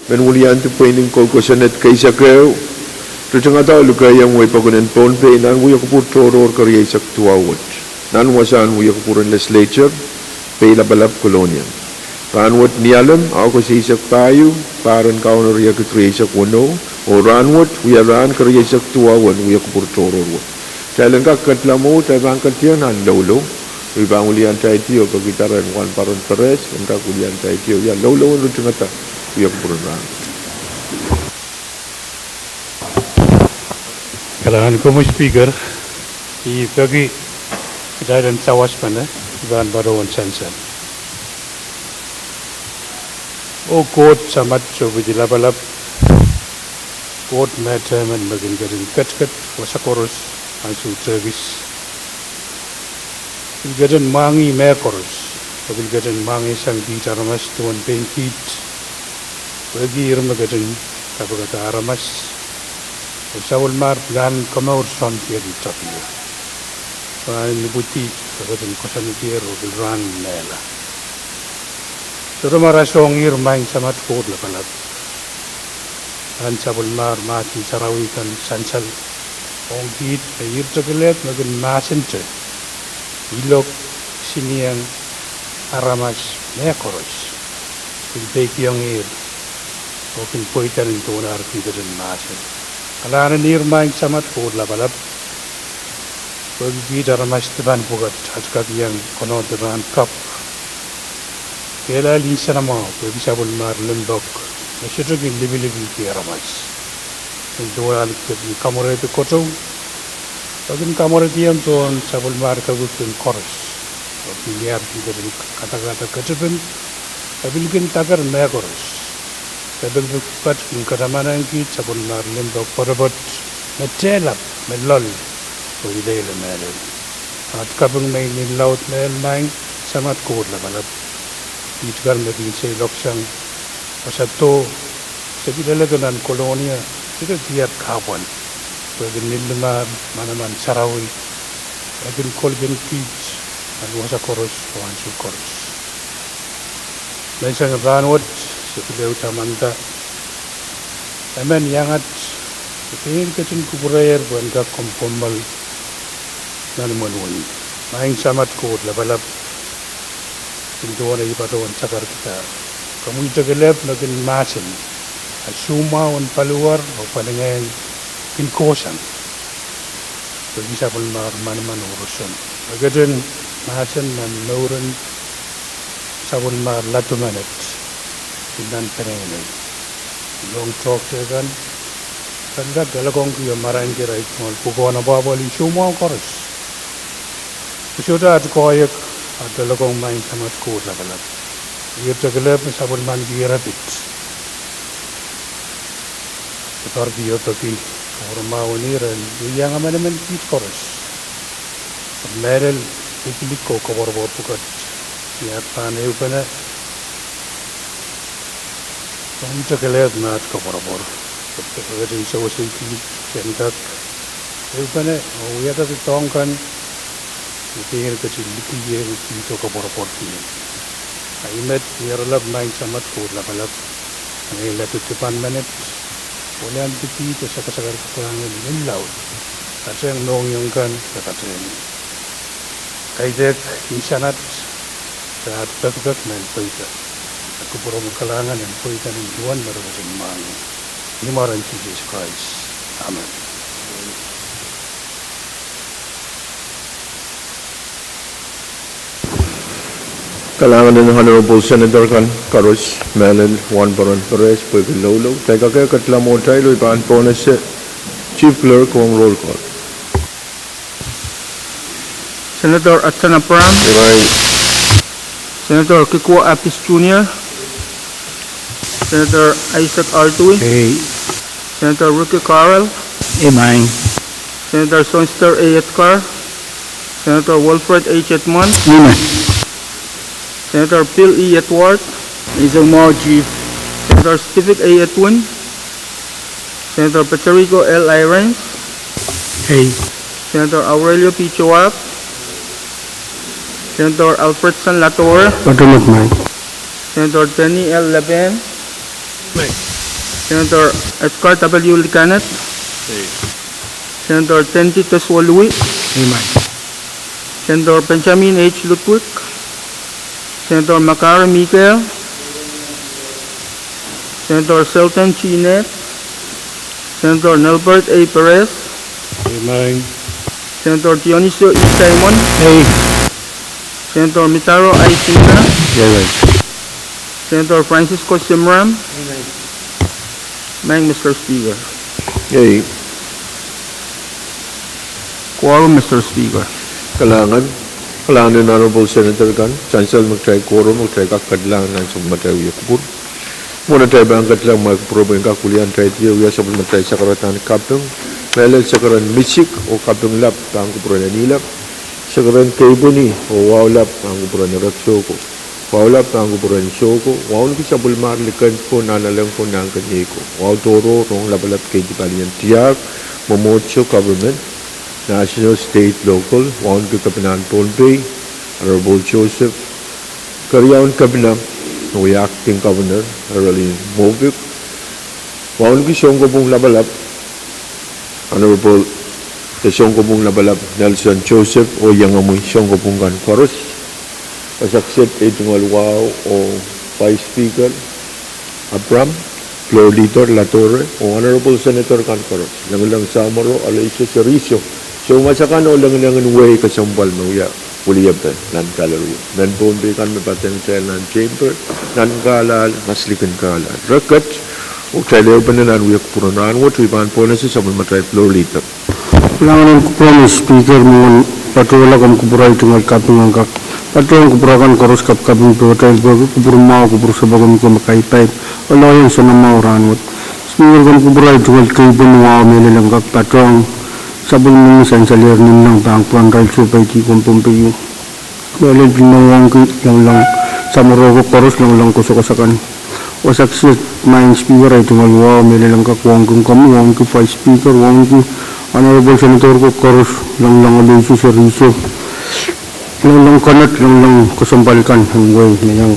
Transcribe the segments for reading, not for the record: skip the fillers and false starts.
menulian tu Pwuhng kokosanet kaisa kau tu tengah tahu luka yang way pagunan Pohnpei nan wuya kupur toror karya isak tuawat nan wasan wuya kupuran Legislature pela balap kolonial ranwat nialam ako sa isak tayo paran kaon riya ke karya isak wano o ranwat wuya ran karya isak tuawan wuya kupur toror wat jalan kakat lamu tayo bangkat tiyan nan lolo ibang ulian tayo tiyo pagkitaran wan paran Pahrek ang kakulian tayo tiyo ya lolo wan tengah ta wuya kupur ran. Kailangan ko mo speaker, i-pagi dahil tawas pa na, ibang barawan sansan. O court sa matso bidilabalap, court matter man maging garing kat-kat, wasa koros, ang su service. Bilgadan mangi may koros, bilgadan mangi sang bitaramas tuwan pengkit, bagi irmagadan kapagata aramas, Sawal mar gan kamaur son tiya di tapiya. Paano nibuti kapatid kosan tiya ro bilran nela. Sura marasong irmain sa matkod la palap. An sawal mar mati sarawikan sansal. Ong git ayir tagalet magin masente. Ilok siniyang aramas mekoros. Pilpeki ang ir. Okin poitan ito na arkidan masente. Kailangan nirmain sa matkod la balap. Pag-gita ramas tiban pugat at kagiyang kono tiban kap. Kailangan linsa na mo, pag-isabol marlundok. Nasyatagin libi-libi kaya ramas. Nagduwal kaging kamorete koto. Pagin kamorete yan doon, sabol mar kagutin koros. Pag-ilyar kita rin kata-kata katipin, kabilgin tagar na koros. Kadagdupat kung katamanan kit sa bunlar limbok parabot na telap na lol o idayla meron. At kapag may nilaut na elmang sa matkod la balap. Itgar na din sa ilok siyang pasato sa bidalaganan kolonia sila tiyat kawan. Pwede nilumar manaman sarawi agin kolgen kit at wasa koros o ansu koros. May isang ranwat sebelah utamanta, aman yangat, sepingin kecil kuburayer bukan kak kompomal, nanu manuani, main samat kod labalap, pintuan ay patawan sakar kita, kamu itu gelap nakin masin, asuma wan paluar, o palingan kinkosan, bagi siapa man urusan, agadan masin man nauran, sabun mar latu manet. Tindan penengan, long talk segan, kandat dalagong kiyo marahin kira ikmal pukuan apa bali semua koros. Sudah at koyak at dalagong main samat ko labalap. Iyer tagalap sabon man girapit. Setor biyo toki ormawaniran yang aman kit koros. Merel ikilik ko kabor-bor pukat. Niat paneu pana. Kita kelihat mat kapor-kapor, kita bisa usai kiri, kendak, itu kan, ya tapi tongkan, itu yang kecil dikiri itu kapor-kapor kiri. Aimet biarlah main samat kur lapalap, ini latu depan menit, boleh anti itu sakar-sakar kekurangan ini laut, ada yang nongyongkan kata ini, kayak insanat, saat bergerak main poika. Aku pura kalangan yang poikan yang Tuhan merupakan mangi. Ini maran Jesus Christ. Amen. Kalangan ng Honorable Senator kan Karos Melel Juan Baron Perez Pwuhng Lolo. Teka kaya katlamo tayo ipaan po na si Chief Clerk kung roll call. Senator Atsana Pram. Senator Kikwa Apis Jr. Senator Isaac Artui. Hey. Senator Ricky Carroll. Emang. Senator Sonster A. Etkar. Senator Wilfred H. Etman. Senator Phil E. Etwart. Isang Chief. Senator Stephen A. Etwin. Senator Patrico L. Irons. Hey. Senator Aurelio P. Chouap. Senator Alfredson Latour. Patulog, Mike. Senator Jenny L. Leben. Mike. Senator Edgar W. Licanet, Senator Tenty Teswalui, Senator Benjamin H. Lutwik, Senator Makara Mikael, Senator Selton Chinet, Senator Nelbert A. Perez, Amen. Senator Dionisio E. Simon, Senator Mitaro I. Singna, Senator Francisco Simram, Mr. Speaker. Yay. Quorum, Mr. Speaker. Kailangan ni Honorable Senator Gan, Chancellor mag-try quorum, mag-try kakadlangan ng sumatay uyakupur. Muna tayo ba ang katlang mag-probe yung kakulian tayo tiyo uya sa matay sa karatan Kapwuhng, melal sa karan Mitsik o Kapwuhng lap ang kupura na nilap, sa karan Kaibuni o Wawlap ang kupura na Raksoko, Wawlap ang kupura na Soko, Wawn ki sa bulmar likan po nanalang po ng kanyeko, Waw Toro rong labalap kay Dipalian Tiyak, Momotso Government, National, State, Local, Wawn ki Kapinan Pohnpei, Honorable Joseph, Karyawan Kabilang, no acting governor, Aralin Movic, Wawn ki siyong kubong labalap, Honorable siyong kubong labalap, Nelson Joseph, o yang amoy siyong kubong kan Koros, pasaksit itong alwaw o Vice Speaker, Abram, Floor Leader Latore, o Honorable Senator kan Koros, lang Samaro, Alicia Sericio, so masakan o lang way kasambal mauya, uliyab tayo, nan kalaruyo. Nan Pohnpei kan may pateng tayo nan chamber, nan kalal, maslikan kalal. Rakat, o tayo pa na nan uyak puranaan, what we pan po na sa sabon matay floor leader. Kailangan ko po ni Speaker mo patuloy kang kubura itong Kapwuhng angkak. Patuloy kuburakan koros kapkabing patuloy kubur mau kubur sabagon ko makaipay. Wala yung sa namauranot. Speaker kang kubura itong Kaibuni wow melilangkak patuloy sabon mo sa salir nilang bangkuan rail supay ti kumpumpiyo. Melil pinawang lang samuro koros lang kusukasakan. Wasaksit main Speaker itong wow melilangkak wang kami wang ko Vice Speaker wang ko Honorable Senator ko koros lang Alicia Sericio lang kanat lang kusampalkan hangway mayang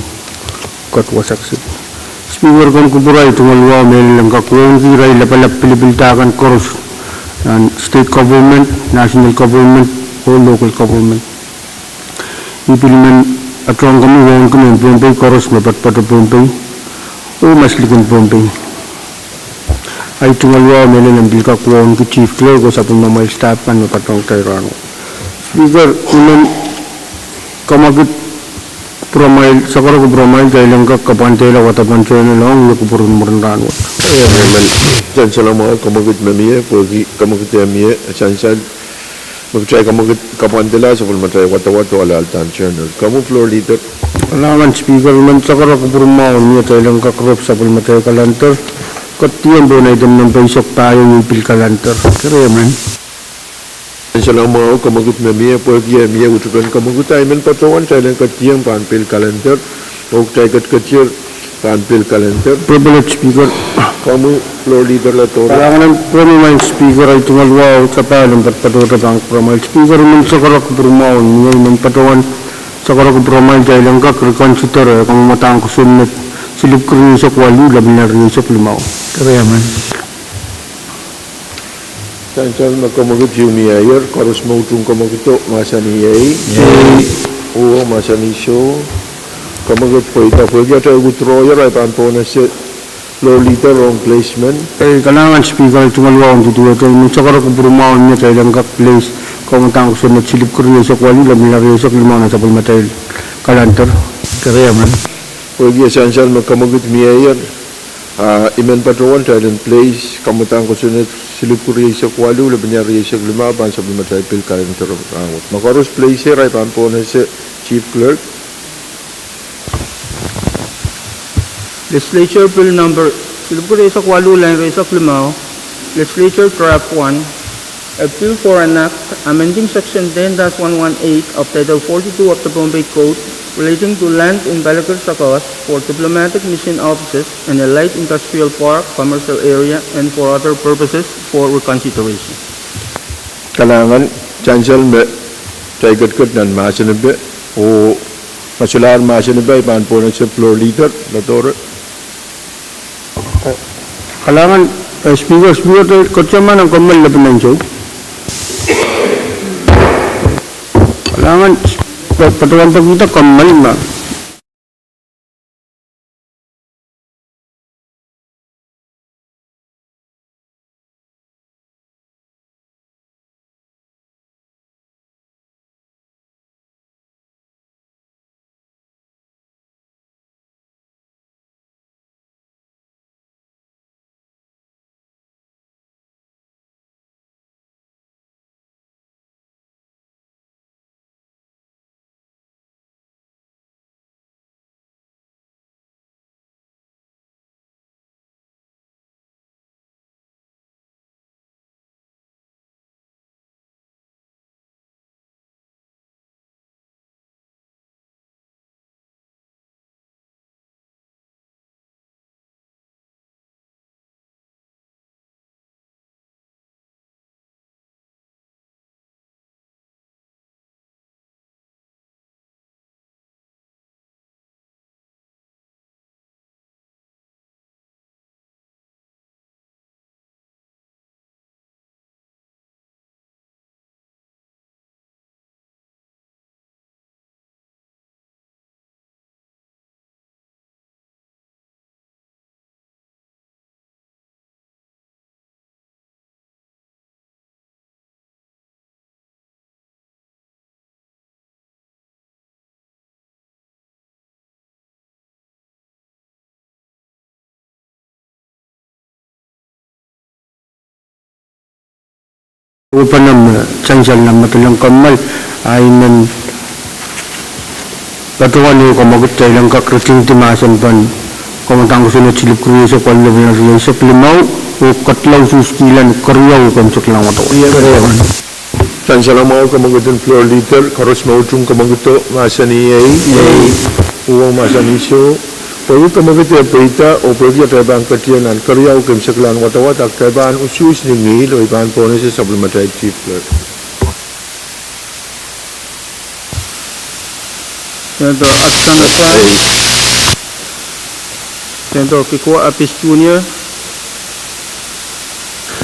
katwasaksit. Speaker kan kuburay tumalwa melilangkak wang kiray lapalap pilibiltakan koros state government, national government, o local government. Ipiliman at lang kami wang kami Pohnpei koros mapatpato Pohnpei o maslikan Pohnpei. Ay tumalwa melilambil ka wang ki chief clerk o sa pumamail staff kan mapatong tayrano. Speaker, unan kamagit promail, sakara ko promail kaya lang ka kapantela watapan siya na lang uya ko purun rano. Kaya naman, dyan sa lang mga kamagit mamiya, pwagi kamagit mamiya, chansal, mag-try kamagit kapantela, sa pun matay watawato alaltan channel. Kamu floor leader? Kailangan Speaker, man sakara ko purun maon niya tayo lang kakrop sa pun matay kalantar. Katiyan doon ay dam ng paisok tayo ngipil kalantar. Kaya man. Sa lang mga kamagit mamiya, pwagi mamiya, utukan kamagit ay man patawan, tayo lang katiyang panpil kalantar, o tayo katkatiyar, panpil kalantar. Privilege Speaker. Kamu floor leader Latore? Kailangan ng promail Speaker ay tumalwa sa palang patpatuta ang promail. Speaker man sakara ko purun niya ng patawan sakara ko promail tayo lang reconsider kung matang ko sunod. Silip ko rin sa kwalo, labi na rin sa limaw. Kaya man. Chancel magkamagit yung mayor, karos mo itong kamagito, masa ni Yay, o masa ni Show, kamagit po ito, pwede ito utroyer ay pampo na si floor leader on placement. Eh, kailangan Speaker, tumalwa ang tutuwa ito. Nung sakara ko purumaon niya, tayo lang ka-place, kung matang ko sunod, silip ko rin sa kwalo, labi na rin sa limaw na sa pulmatay kalantar. Kaya man. Pwede Chancel magkamagit mayor, imen patroon tayo in place, kamutang ko sunod, silip ko rin sa kwalo, labi niya rin sa limaban sa pulmatay pil kalantar. Makaros place here ay pampo na si Chief Clerk. Legislature Bill Number silip ko rin sa kwalo lang rin sa Pwuhng, Legislature Draft 1, a bill for an act amending Section 10-118 of Title 42 of the Pohnpei Code relating to land in Balagor for diplomatic mission offices and a light industrial park, commercial area, and for other purposes for reconsideration. Kailangan, Chancel, tayo kat nan masinabi, o masulaan masinabi, ipaan po na sa floor leader, Latore. Kailangan, speaker tayo, kutsaman ang kamal na pinansaw. Kailangan, patuwan pag kita kamal na. Upanam changsal na matulang kamal ay nan patuwan yung kamagot tayo lang kakriting timasan pan kamatang ko sunod silip kruya sa kwalabay na sa klimaw o katlaw suskilan karyaw kamsak lang matawa. Changsal ang mga kamagutan floor leader, karos mautung kamaguto, masa ni A, uwang masa ni Syo, pwede kamaguto yung peita o pwede yung taibang katiyanan, karyaw kamsak lang matawa, tak taibang usus ni ngil o ibang po na sa supplementary chief clerk. Senator Atsanasa, Senator Kikwa Apis Jr.,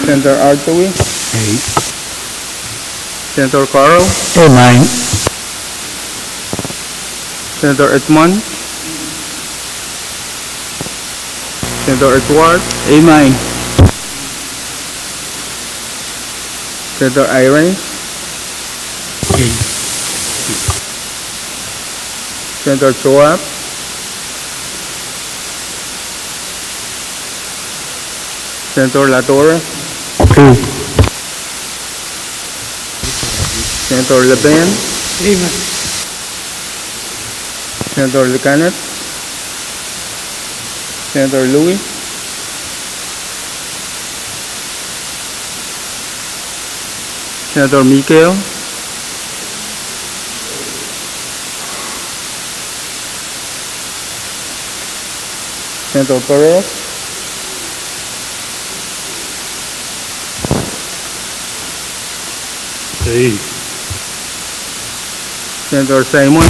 Senator Artowi, Senator Carl, Senator Edmond, Senator Edward, Senator Irene, Senator Chouap, Senator Latorre, Senator Leben, Senator Licanet, Senator Louis, Senator Mikael, Senator Pahrek, Senator Simon,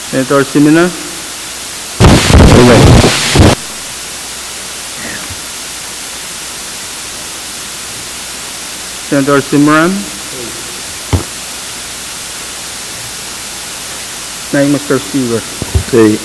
Senator Simina, Senator Simran, Mr. Speaker. Okay.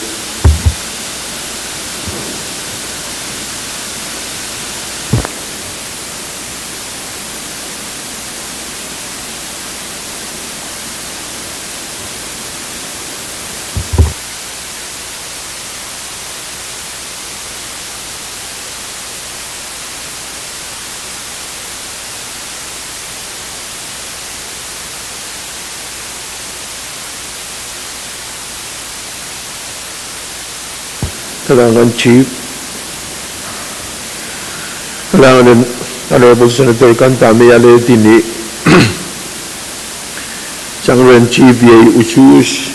Kailangan Chief, kailangan Honorable Senator Kantami Aletini, Sangren Chief Yay Usus,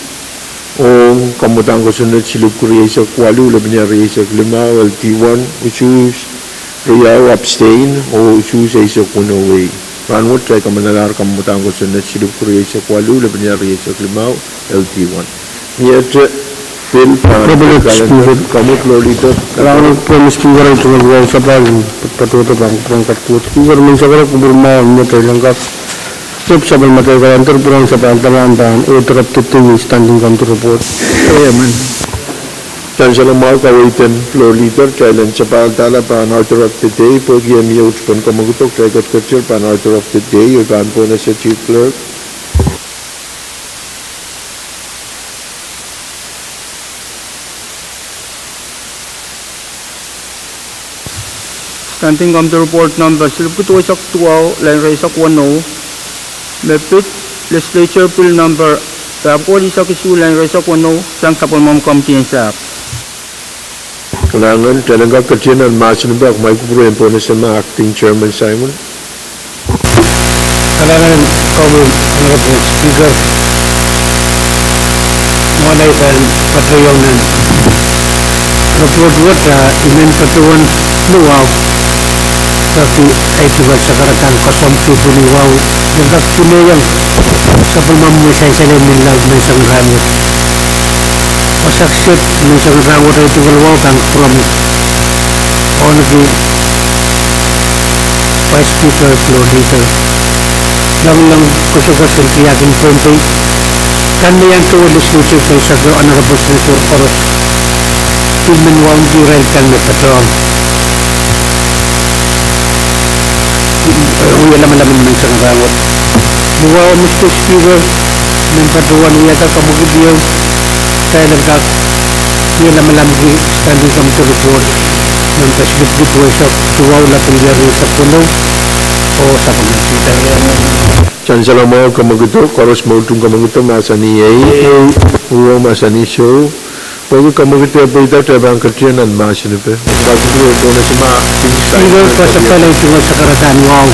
o kamutang ko sunod silip Korea sa Kwalu, labi niya Ria sa Klimaw, LT1, Usus, Ria abstain, o Usus ay sa Kunaway. Ranwot, try ka manalar kamutang ko sunod silip Korea sa Kwalu, labi niya Ria sa Klimaw, LT1. Niyat, Bill Privilege Speaker. kamu floor leader. Kalau promise speaker itu nggak usah paling betul bang perangkat kuat. Speaker mencapai kubur mau menyertai lengkap. Siap sambil materi kalian terpulang sampai antaran dan terap tutup standing counter report. Yeah, man. Chancellor mau kawitan floor leader challenge sapal tala pan author of the day podium youth pun kamagutok record culture pan author of the day yugan po na sa chief clerk. Standing counter report number Silputo Isak 12, Line Isak 10, Mepit Legislature Bill number KAPWARESOU, Line Isak 10, Sang Kapulmam Committee and SAP. Kailangan talaga kerja ng masin ba kung may kupuruin po na sa mga acting chairman Simon. Kailangan kami Honorable Speaker mulai dari patrionan report buat imen patuan luau tapi itu sekarang kosong tujuh luau yang tak punya yang sebelum menyelesaikan saya menilai mesang rambut masaksip mesang rambut itu luau kan from only Vice Speaker floor leader lang kusok-kusok tiyakin Pohnpei kan yang tuwa Legislature kay sa Honorable Senator Oros Tilman Wang Jirel kan may patrol uyalam-alamin ng isang rangot buwaw Mr. Speaker ng patrol uyata kamugidiyaw kaya nagkak uyalam-alamin standing committee report ng pasibit-bit sa tuwaw lapang jari sa puno o sa pagkakita. Chancellor mo kamagutok, koros mo itong kamagutok masa ni uwa masa ni show. Pwede kamagutok po ito trabang kerja ng masin pa. Bago po na sa mga Speaker ko sa pala ito sa karatan wow.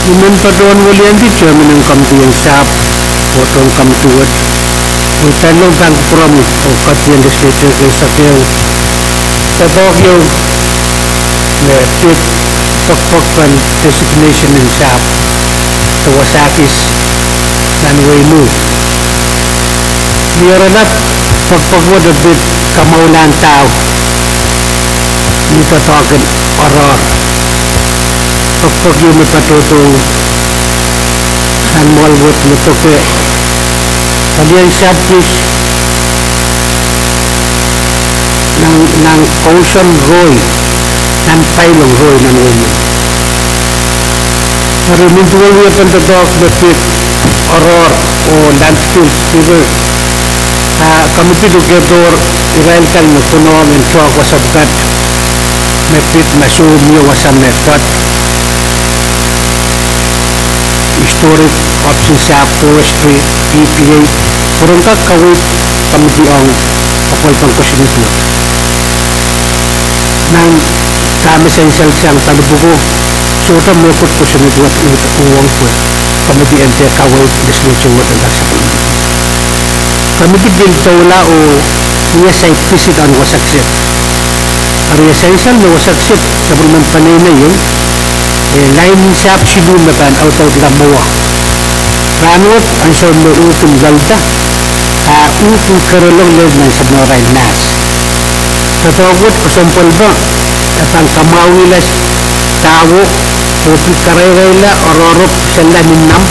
Iman pa doon wali ang di chairman ng committee ang SAP otong kamtuwat. Utanong bang from o Katyan Legislature kay sa kayo. Sa Tokyo na pit pagpagpan designation ng SAP sa Wasakis Nanway Mu. Meron at pagpagwad at bit kamaulan tao nito token oror pagpagyo ni patutong anmolwot nito ke kalian subject ng Ocean Roy ng Pailong Roy ng Wino marimintual niya pantadok na pit oror o landfill speaker kami pinugedor irail kang napunuang ang chok wasabkat may pit masumyo wasam mekot historic option sa forestry EPA purong kakawit kami diong kapal pangkusinit mo nang kami sa isang siyang talubugo suota mo kot kusinit wat uwang po kami di ente kawit Legislature wat ang taksapan kami di biltawla o niya sa ipisit ang wasaksit ang essential na wasaksit sa bulman panay na yun line sap sidul na pan out lamawa ranot ang sa mautong galda utong karolong led ng sabnoray nas tatawagot kusampal ba at ang kamawilas tawo o pikarayla ororop sa laminam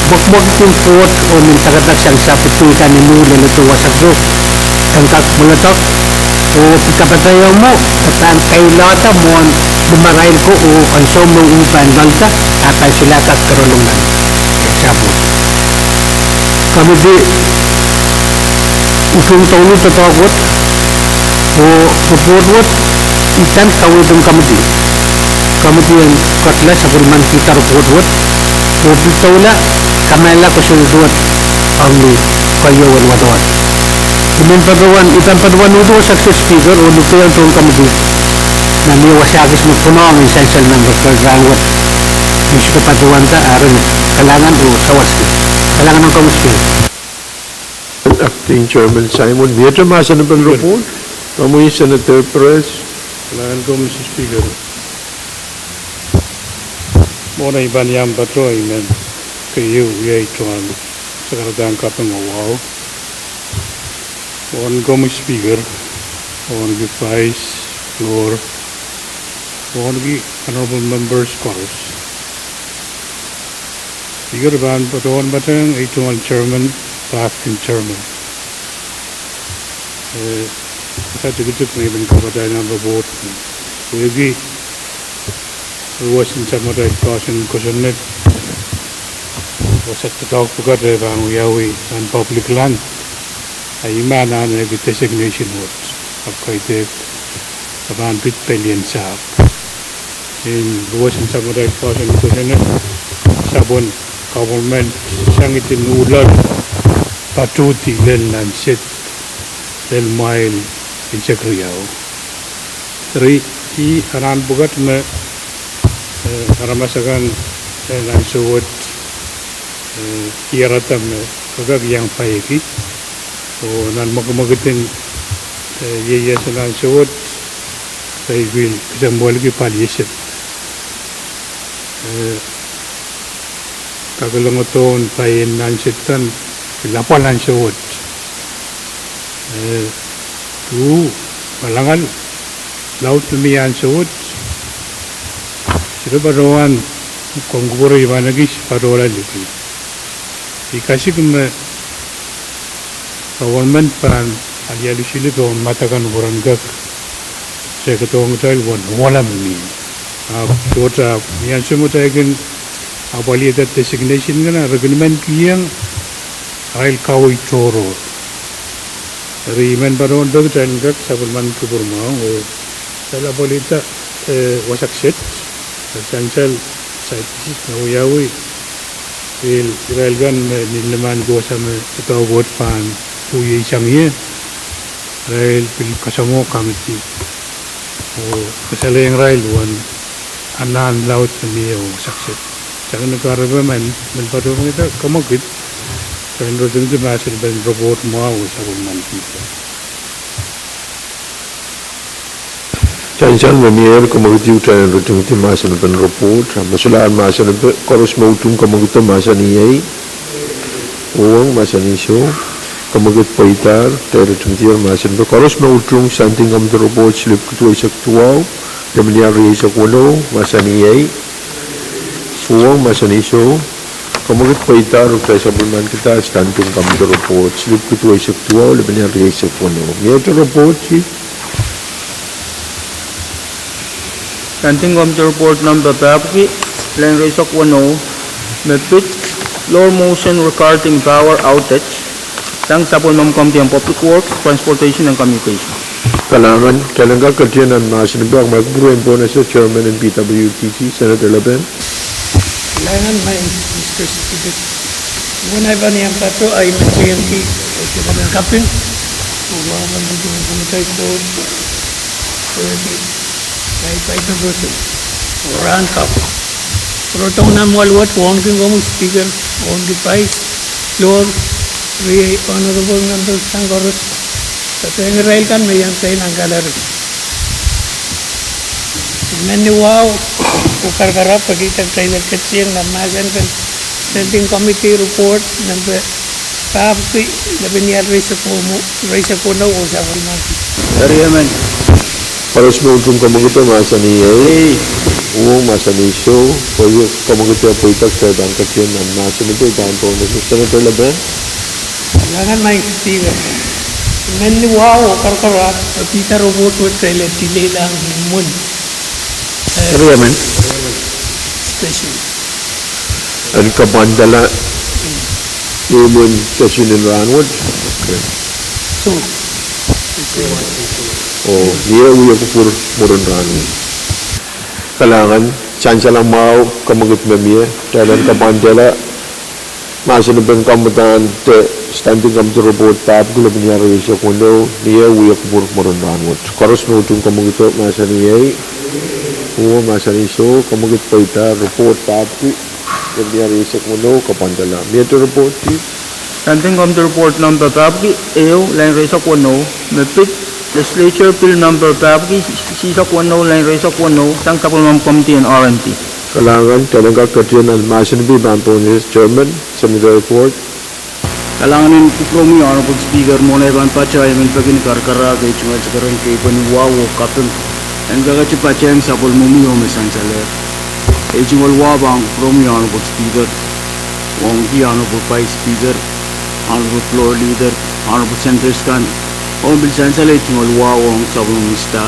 bukbuk port o mintagatak siyang sapitukan ni mula nito wasagdo ang kakmulatok o pikapatayaw mo at ang kailata mo ang lumarail ko o ang somong upan galta at ang sila kakarulungan sabot kami di ukong taon ito tawagot o pupurwot ikan kawitong kami di ang katla sa bulman kita rupurwot o pitawla kamala ko sunod ang kayawan wadawat iman paduan ito success speaker o luto yung tuong kami na may wasagis magpuno ang essential ng Dr. Gangwat yung siya paduan ta aron kalangan o sawaski kalangan ng kamusti acting chairman Simon Mietra masa na pang report kamu yung Senator Perez kailangan ko Mr. Speaker muna iban yang patroy men kayo yay tuan sa karadang kapang wow Pohnpei speaker, Pohnpei vice, floor, Pohnpei honorable members chorus. Speaker ban Paton Batang, Itual chairman, acting chairman. Saya juga pernah berkata nama board. Jadi, ruasan sama ada kawasan net. Wasat tahu berkata bang Yawi dan public land. Ay mana na designation word. Apa itu? Abang bit pelian sab. In ruasan sama ada kawasan net. Sabun government sangat nulal patuti dan set del mile in Chakriau. Teri I anan bukat me aramasakan dan suwat kiaratam kagak yang paiki. So nan magmagitin ye nan suwat saya will jambol ki palyeset. Kagalangoton payin nan setan lapalan suwat. Tu malangan laut lumiyan suwat. Sila baruan kongguro iban lagi parola lagi. Dikasih kena government pan aliali sila tu matakan orang gak. Saya ketemu tahu wan malam ni. Kota yang semua tahu apalagi ada designation kan agreement kiang ail kawai coro. Riman baru untuk dan gak sabun kubur mau. Saya boleh tak wasak set. Cancel saya tahu yawi. Israel kan nilaman gua sama atau buat pan Pwuhng cangye. Israel pil kasamo kami ti. Oh kesalahan yang Israel wan anan laut ni wasak set. Jangan negara bermain menpadu kita kemukit. Kan rodeng tu masih ben robot mau sabun kita. Cancel memir kemudian ucapan rodeng tu masih ben robot. Masalah masih ben korus mau tung kemudian masih ni Pwuhng masih ni so kemudian paitar rodeng tu masih ben korus mau tung something am robot slip ketua sektuau kemudian riak kono masih ni Pwuhng masih ni so kemudian paitar utai sabun kita standing kami report slip ketua sektuau lebihnya riak kono ni report si Standing Committee Report number Pahrek, Line Resok 10, Mepit, Floor Motion regarding power outage, sang Sapon Mam Committee on Public Works, Transportation and Communication. Kalangan kerjaan dan masin bang magburuin po na sa Chairman ng PWTC, Senator Laben. Kailangan may Mr. Speaker. Muna ba niyang pato ay mag-GMT o sila ng kapin. Huwag man dito ng pumitay ko. Kahit na berso. Orang kap. Pero itong namwalwat, Pohnpei kong Speaker, Pohnpei Vice, Floor, Honorable Members ng Chorus. Sa tuwing Israel kan, may yang tayo ng gallery. Many wow, ukar-karap, pagkitag tayo nagkatsiyang na masan kan Standing Committee Report ng Pahrek, labi niya Reza Puno o sa Pwuhng. Dari Yaman. Harus menghukum kemudian masa ni Pwuhng masa ni so kemudian paitar saya dan kerjaan dan masa ni dan po na sa Senator Laben. Kailangan may Speaker. Many wow, ukar-karap, pagkita robot with trailer, delay lang mun. Dari Yaman. Station. Ang kabandala Imun Tasinin Ranwood. Okay. So, Oh, dia uya kupur murun Ranwood. Kalangan chance lang mau kamagut memia dalam kabandala masih neben kamutan te standing committee report tab gula binyara yesa kondo dia uya kupur murun Ranwood. Korus nutung kamagut masa ni masa ni so kamagut paita report tab ki binyara yesa kondo kabandala. Mieto report ki Standing Committee Report number Pahrek, Line Resok 10, Mepit, Legislature Bill number Pahrek, Sisok 10, Line Resok 10, sang Sapon Mam Committee on R&T. Kalangan kerjaan dan masin bi bantuan Chairman Senator Report. Kalanganin kupromi Honorable Speaker mo na iban pacha ay pagin karkara kay chungal sa karon kay paniwawo kapeng and kagachi pacha ang sapol mumiyo mesan sale kay chungal wabang kupromi Honorable Speaker wong di Honorable Vice Speaker Honorable Floor Leader Honorable Senator Scan Honorable Sansale chungal wawo ang sapol mista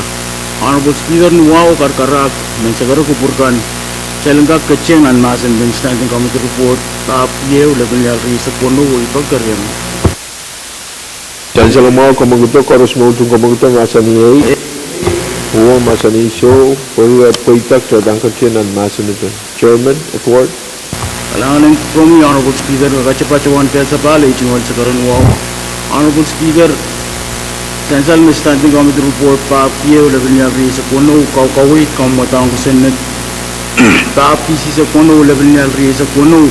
Honorable Speaker ni wawo karkara men sa karon kupurkan Chalengka keceng an masan dan standing committee report tap yew level yari sa kono ipagkaryan. Dan sa mga kamaguto, karos mo itong kamaguto masani ay huwag masani show pagkaitak sa dangkatyan ang masan ito. Chairman, at ward. Kalangan ng from Honorable Speaker kakachapachawan kaya sa pala ichingwal sa karon wow. Honorable Speaker Sansal may standing committee report tap yew level yari sa kono kawit kamatang kusenat Taap kisi sa kono level niya rin sa kono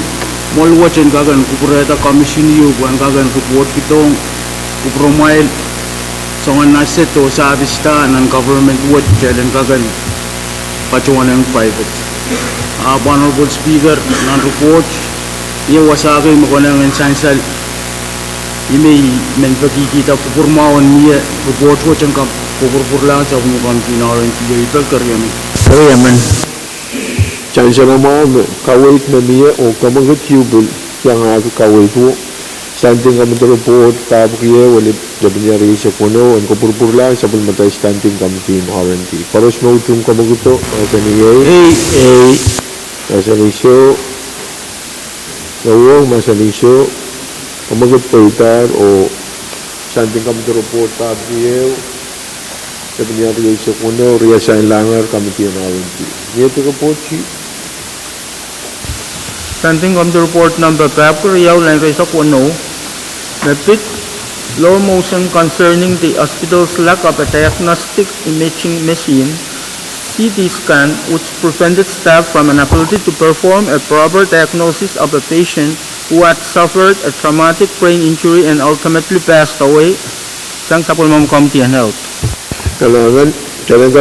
molwatch ang kagan kupureta commission yu ang kagan report kitong kupromail so nga naseto sa abista ng government watch ang kagan pachuan ng private Honorable Speaker ng report iya wasakay makunang ang sansal imay men pagkikita kupurmawan niya report watch ang kupurpur lang sa kumukang kinaran tiyo ipagkaryaman karyaman Chansa na mga kawait na niya o kamagut hubol yang ako kawait po. Standing kami ito report, tapos kaya walit gabi niya rin sa kuno, ang kupurpur lang sa pulmatay standing committee mo karanti. Paros mo itong kamagut ito, sa niya sa nisyo, nawang masanisyo, kamagut paitar o standing kami ito report, tapos kaya gabi niya rin sa kuno, riya sa langar committee mo karanti. Niya ito ka po, Chief. Standing on the report number KAPWARESOU line race of 10, the fifth law motion concerning the hospital's lack of a diagnostic imaging machine, CT scan, which prevented staff from an ability to perform a proper diagnosis of a patient who had suffered a traumatic brain injury and ultimately passed away, sang sa Pwuhng Committee on Health. Kailangan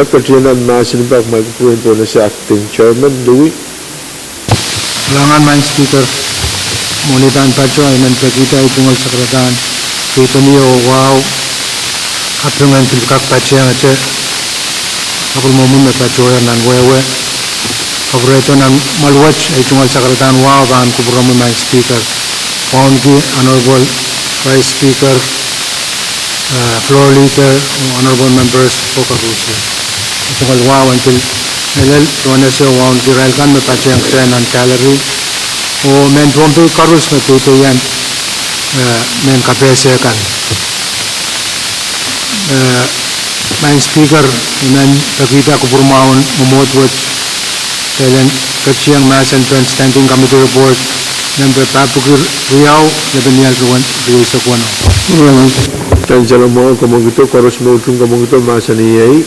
katiyan ang masinibak magpupunto na si acting chairman, Louis. Kailangan man speaker munitan pacho ay man pagkita itungal sa kerajaan kita niyo wow kapungan tilkak pacho ang ache kapul momun na pacho yan nan wewe operator nan malwatch ay tungal sa kerajaan wow ban kuburam man speaker Pwuhng honorable vice speaker floor leader honorable members KAPWARESOU tungal wow until Nelel, tuan sa wawan kirail kan may pache ang trenan calorie o men Pohnpei karus may tuto yan men kapese kan main speaker men pakita ko purmaon mumotwat kailan katsiyang masan pen standing committee report member papukir riyaw lebenyal ruwan riyaw sa kuwano Tansala mo kamagito, karos mo itong kamagito masaniyay.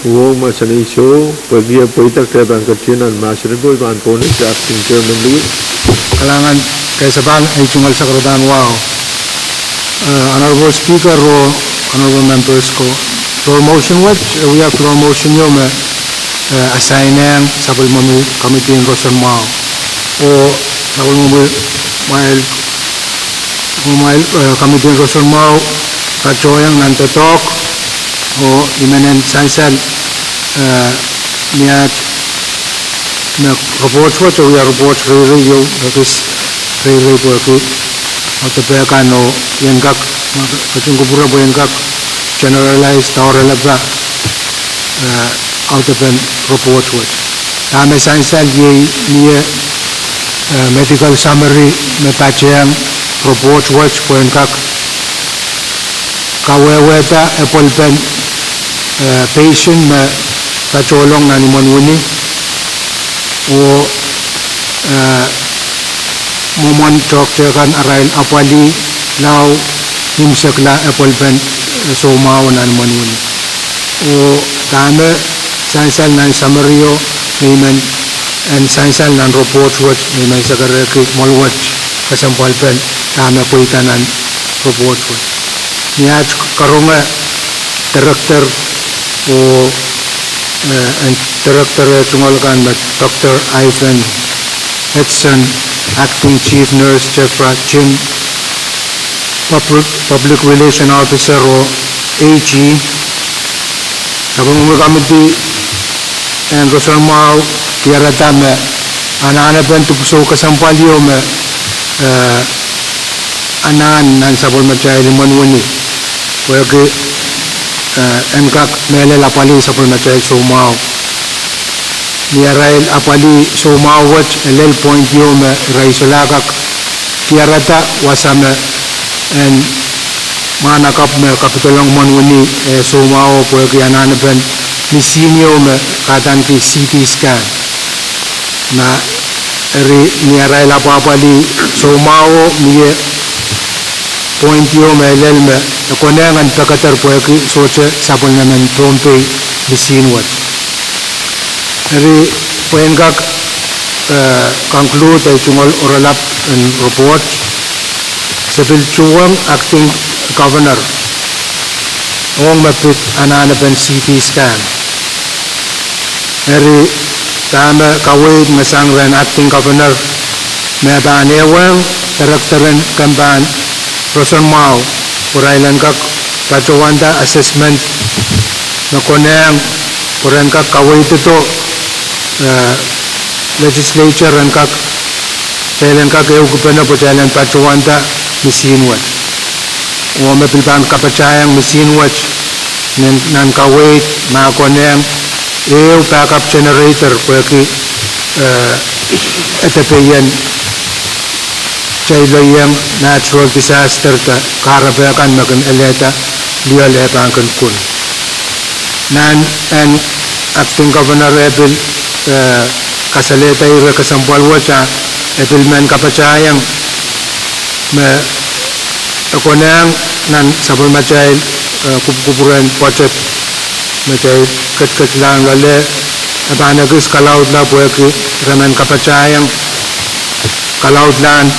Huwag masanisyo, pag-iya po itak kaya bang katsinan masanito, ibang po na si acting chairman Louis. Kailangan kaysa bang ay tungal sa karadaan wow. Honorable Speaker o honorable members ko, floor motion what? We have floor motion yun assign sa pulmami committee ng Rosal Mao o sa pulmami committee ng Rosal Mao kachoyang nantotok o imanen sansal niya na reports what we are reports review that is review po ako at peka no yan kak kating kubura po yan kak generalized or relabra out of an reports what tama sansal niya medical summary na pachayang reports what po yan kak kaweweta apple pen patient na kacholong na ni Manwini o momon doctor kan arail apali law himsakla apple pen somaw na ni Manwini o dame sansal na summary mayman and sansal na reports what mayman sa karek molwatch kasampal pen dame po itanan reports what niya karunga director o director tungolkan ba Dr. Ivan Edson, acting chief nurse Jeffra Chin Public Relation Officer o AG. Sabang kami di en Rosal Mau tiara dame anak-anak bentuk so kesampalio me anan nan sabol macai limon wani wage enkak mele lapali sabol macai so mau niarail apali so mau watch elel point yo me raisolakak tiara ta wasame en mana kap me kapitolong manwani so mau wage anan ben misinyo me katan ki CT scan na eri niarail apali so mau niye point yo me lel me konengan takatar poeki soche sabol namen Pohnpei misin wat eri poengak conclude ay tungol oralap and report Sabil Pwuhng acting governor ong mapit ananapan CT scan eri tama kawid masangran acting governor meban ewang taraktaran kamban Rosan Mau Purailan kak Pachawanda assessment na koneng Puran kak kaway ito legislature and kak Thailand kak eugupana po Thailand Pachawanda machine watch umapilpan kapachayang machine watch nan kaway na koneng backup generator pwaki etapayan Chaylayang natural disaster ta karabakan magan eleta lialepan kan kun nan and acting governor ebil kasaleta ira kasampal wacha ebil men kapachayang me konang nan sabul machay kuburan pochet machay kat lang lale abanagis kalaud na pweki ramen kapachayang kalaud lan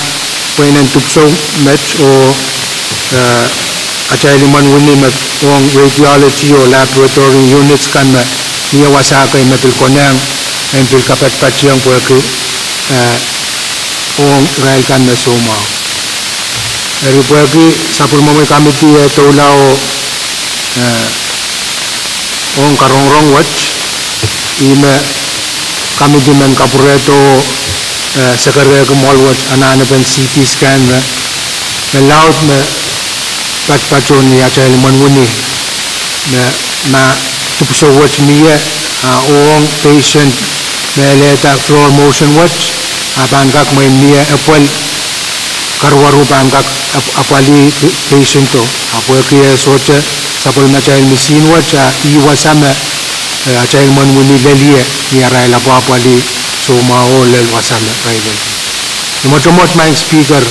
pwenen tupso match o achay liman wuni mat ong radiology o laboratory units kan ma niya wasakay matil konang en pil kapat patyang pweki ong rail kan na suma eri pweki sapul momoy kamiti tola o ong karongrong watch ime kamiti men kapureto sekarang kemal watch anak-anak pen CT scan me laut me pat-patron ni acai limon wuni me na tupso watch niye ong patient me leta floor motion watch apan kak main niye apal karwaru pan kak apali patient to apo kiye soche sapol macai machine watch iwasame acai limon wuni lelie ni arai lapo apali so maolel wasame raiden motomot main speaker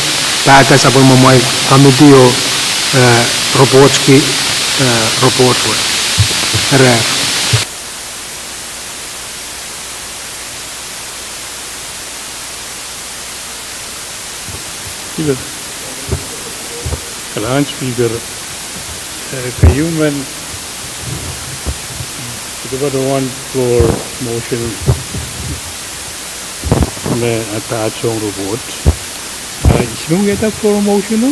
tata sapol momoy committee o reports ki report wa re speaker kalan speaker human kita pada one floor motion में attach on robot इसमें क्या floor motion हो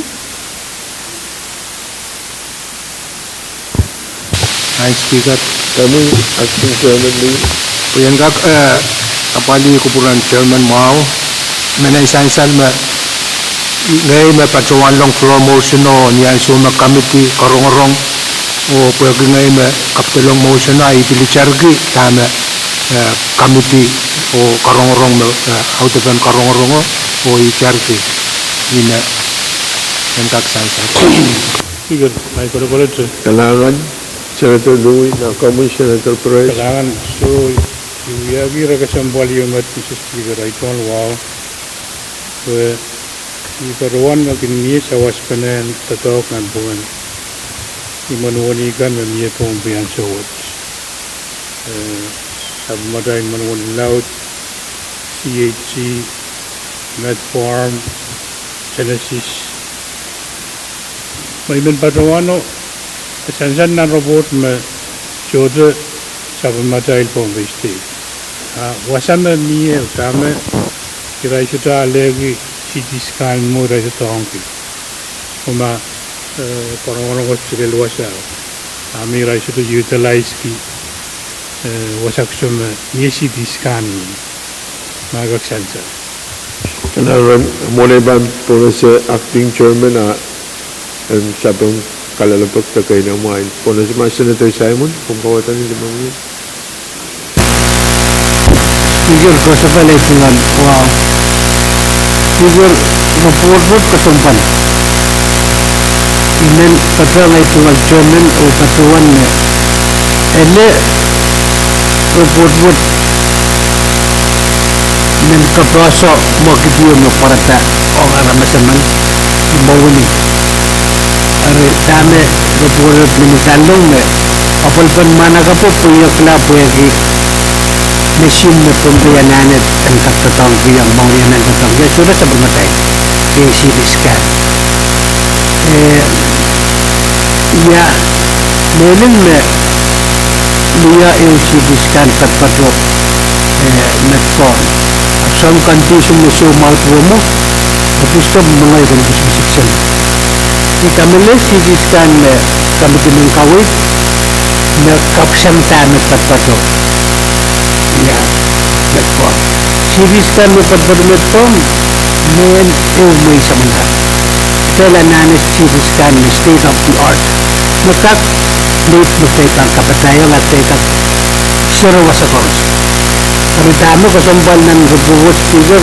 main speaker kami acting chairman ni yang kak apali kupuran chairman mau mena isan-isan me ngay me pacuan long floor motion o niyan suma committee karong-karong o pwede ngay me kapitulong motion na ipilicargi tama committee o karong-karong me autopan karong-karong o icargi ina yang kak isan-isan speaker may kalau kalangan Senator Louis na kami Senator Pahrek kalangan so ya gira kasambal yung mat Mr. Speaker I don't wow so ikaruan makin niya sa waspanan tatok ng buwan imanuani kan mamiya pong biyan sa wat sabmadain manuani laut CHC Medfarm Genesis may men patawano sansan na robot me jodo sabmadain pong biste wasama niya utama kiray siya lagi CT scan mo rin sa tongki kuma Orang-orang hospital wasa. Kami rasa tu utilize ki wasak cuma yesi diskan magak sansa. Kanaran mulai ban polisi acting chairman ang sabang kalalapag na kayo ng mga polisi Senator Simon kung kawatan nila mga Speaker ko sa palaitungan, wow. Speaker, mapurput kasumpan. Inan patrang aitungan chairman o patuan na ele mapurput nan kapraso makitiyo mo parata o aramasaman imawuli. Ari dami mapurput minitalong na apalpan mana ka po puyak na pwede mesin na pembayanan ang katatang yang maulianan katang ya sudah sebenarnya CT scan ya melin me liya yung CT scan katpatro netcon some condition mo so malpo mo gusto mga ibang section ikamele CT scan kami tinungkawit na kapsamtan katpatro ya netcom CT scan mo katpatro netcom men may sa mga Tela nanis CT scan ni state of the art. Nakak late magtayang kapatayo at tayang siro wasakoros. Karitamo kasambal ng report speaker.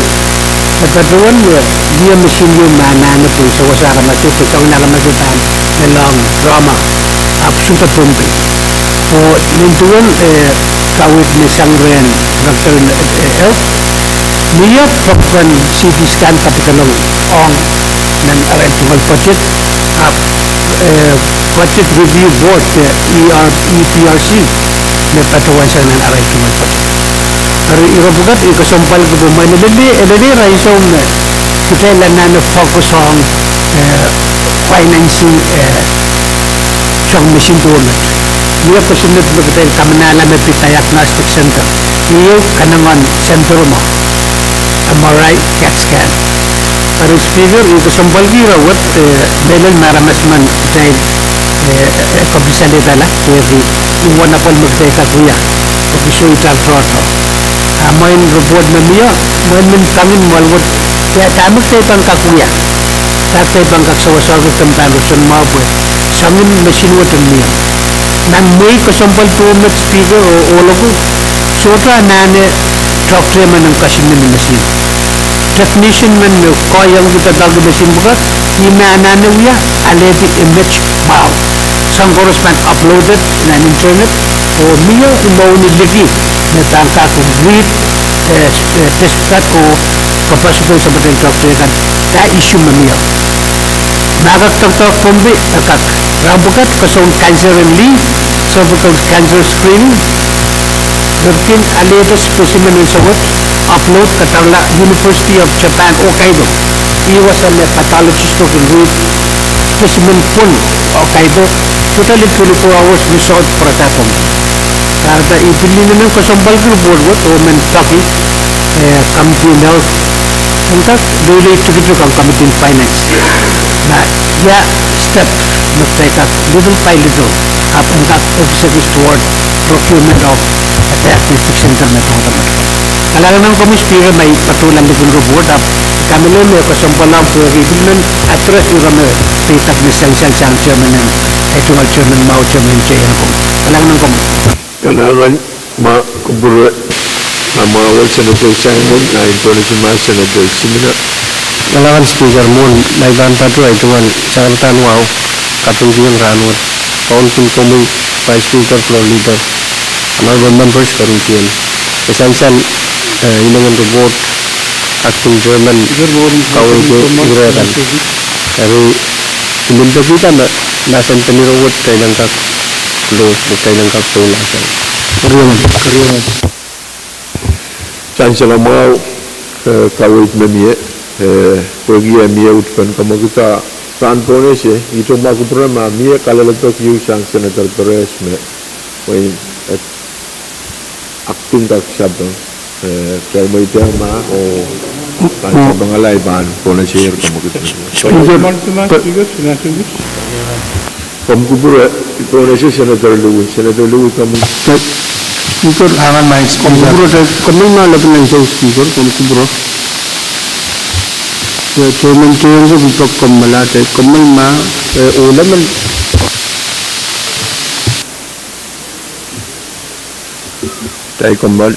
Nagkatuan mo, dia machine yung manana po sa wasara masuk itong nakamasutan na long drama. Absoluta Pohnpei. O nintuan kawit ni Sangren Dr. Health. Niya pagpan CT scan kapitalong ong ng original budget budget review board EPRC na patuwan siya ng original budget. Pero irabugat ikasampal ko po may nalili raison na kita lang na focus on financing siyang machine tournament. Iya kasunod mo kita yung kamanala na diagnostic center. Iyo kanangan center mo. MRI, CAT scan. Para speaker, ito sampal kira wat belal maramasman dahil kabisalita la kaya iwan na pal magteka kuya kabiso ital proto main report na niya main min kangin malwat kaya tamak tayo pang kakuya tayo pang kaksawasawag tamtalo sa mga po sangin masinwatan niya nang may kasampal tumat speaker o ulo ko sotra nane doctor man ang kasimin na masin technician man koyang kita dagu mesin bukat inanana wiya already image wow some correspond uploaded na internet o miya imaw ni lagi na tangka kung read test cut o kapasukoy sa batang doctor kan ta issue mamiya nakaktaktak kumbi akak rambukat kasong cancer and leave cervical cancer screening Berkin aleda specimen in sawat upload katala University of Japan Hokkaido. Iwasan na pathologist to read specimen full Hokkaido. Totally 24 hours result para tapong. Karena ipilin naman kasambal ko board o men taki committee health. Entah dulu itu kang committee finance. Nah ya step magteka little by little up entah officers toward procurement of diagnostic center na ito otomatik. Kailangan kami speaker may patulang di kong board up. Kami lang may kasampalang po rin atras yung kami pitag na siyang chairman ng actual chairman mao chairman chair ko. Kailangan kami. Kailangan makuburo na mawal Senator Simon na information mas Senator Simina. Kailangan speaker mo naiban pa ito ay tuwan sa kalitan wow katungkiyang ranwat. Kaunting koming vice speaker floor leader. Honorable members karutin. Essential ilangan report acting chairman kawin ko irakan. Pero pinunta kita na nasan panirawat kay lang kak close kay lang kak tulasan. Karyaman. Saan sila mau kawit na niya pergi niya utpan kamagita saan po niya siya ito magkuprama niya kalalagtok yung siyang Senator Perez may acting kak sabang kaya mo itama o ang pangalay ban po na share ka mo kita. Multiple speakers, Senator Lewis. Pamkubura, ito na siya Senator Lewis kami. Speaker, hangan mic. Komkubro tayo, kami malapin lang sa speaker, komkubro. Chairman kayo sa bitok kamalate, kamal ma, ulam man. Tayo kambal.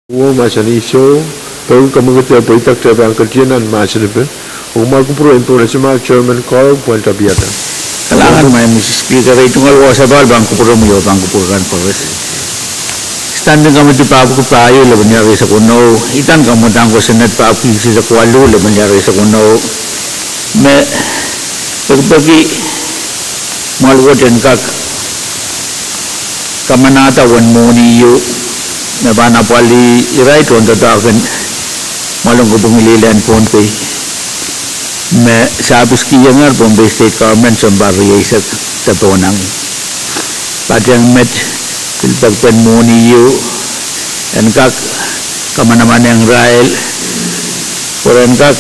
Wo masani so Pwuhng kamagata paitak tabi ang kajianan masanipe Umar kupuro international chairman call puenta biata Kailangan may Mrs. Speaker ito nga luwa sa bal bangko puro mo yung bangko puro kan pores standing kami di papo ko payo laban niya sa kuno itan kamo tang ko senat papo sa kwalo laban niya sa kuno me pagpagi malwaten kak kamanata wan moni yu na bana pali irai ton tatakan malong ko pumililan Pohnpei me sabis kiyangar Pohnpei State Government sambari isak taponang padang met pilpagpen moni yu en kak kamanaman yang rail koren kak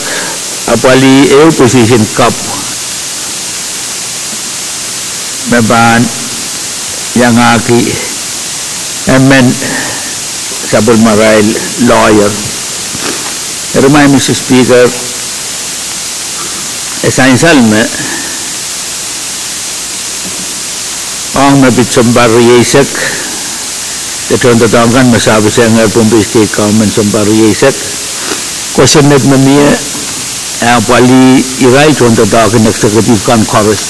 apali eu position cup meban yang aki emen sabul marail lawyer remai Mr. Speaker essential me ang mabitsambar yesek teton tatangkan masabi sa nga Pohnpei State Government sambar yesek questionet mamiya pali irai ton tatakan executive kan chorus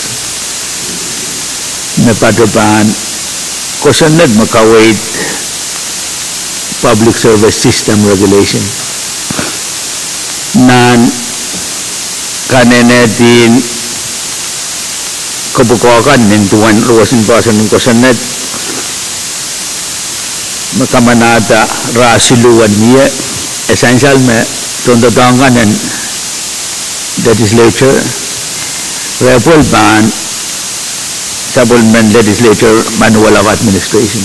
me padaban questionet makawait public service system regulation nan kanene din kebukakan nintuan luasin pasan kosanet makamanata rasiluan niya essential me tontotangan and legislature repol ban supplement legislature manual of administration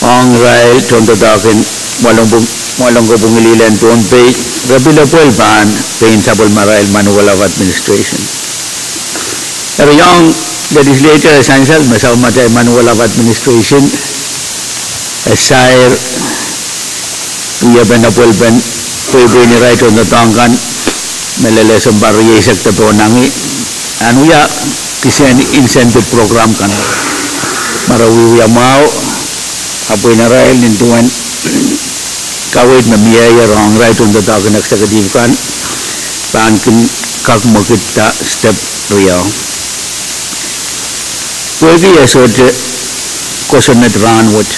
ang rail tontotakin walang ko pumililan Pohnpei rabila po ban pain sabol marail manual of administration pero yung legislature essential masaw matay manual of administration asire tuya benapulben pwede ni right on the tangkan melelesong barriye sekta Pwuhng anuya kisian incentive program kan marawiya mau apoy na rail nintuan kawit na miyaya wrong right on the tangkan executive kan pankin kak makita step riyaw pwede yasod kosanet ranwat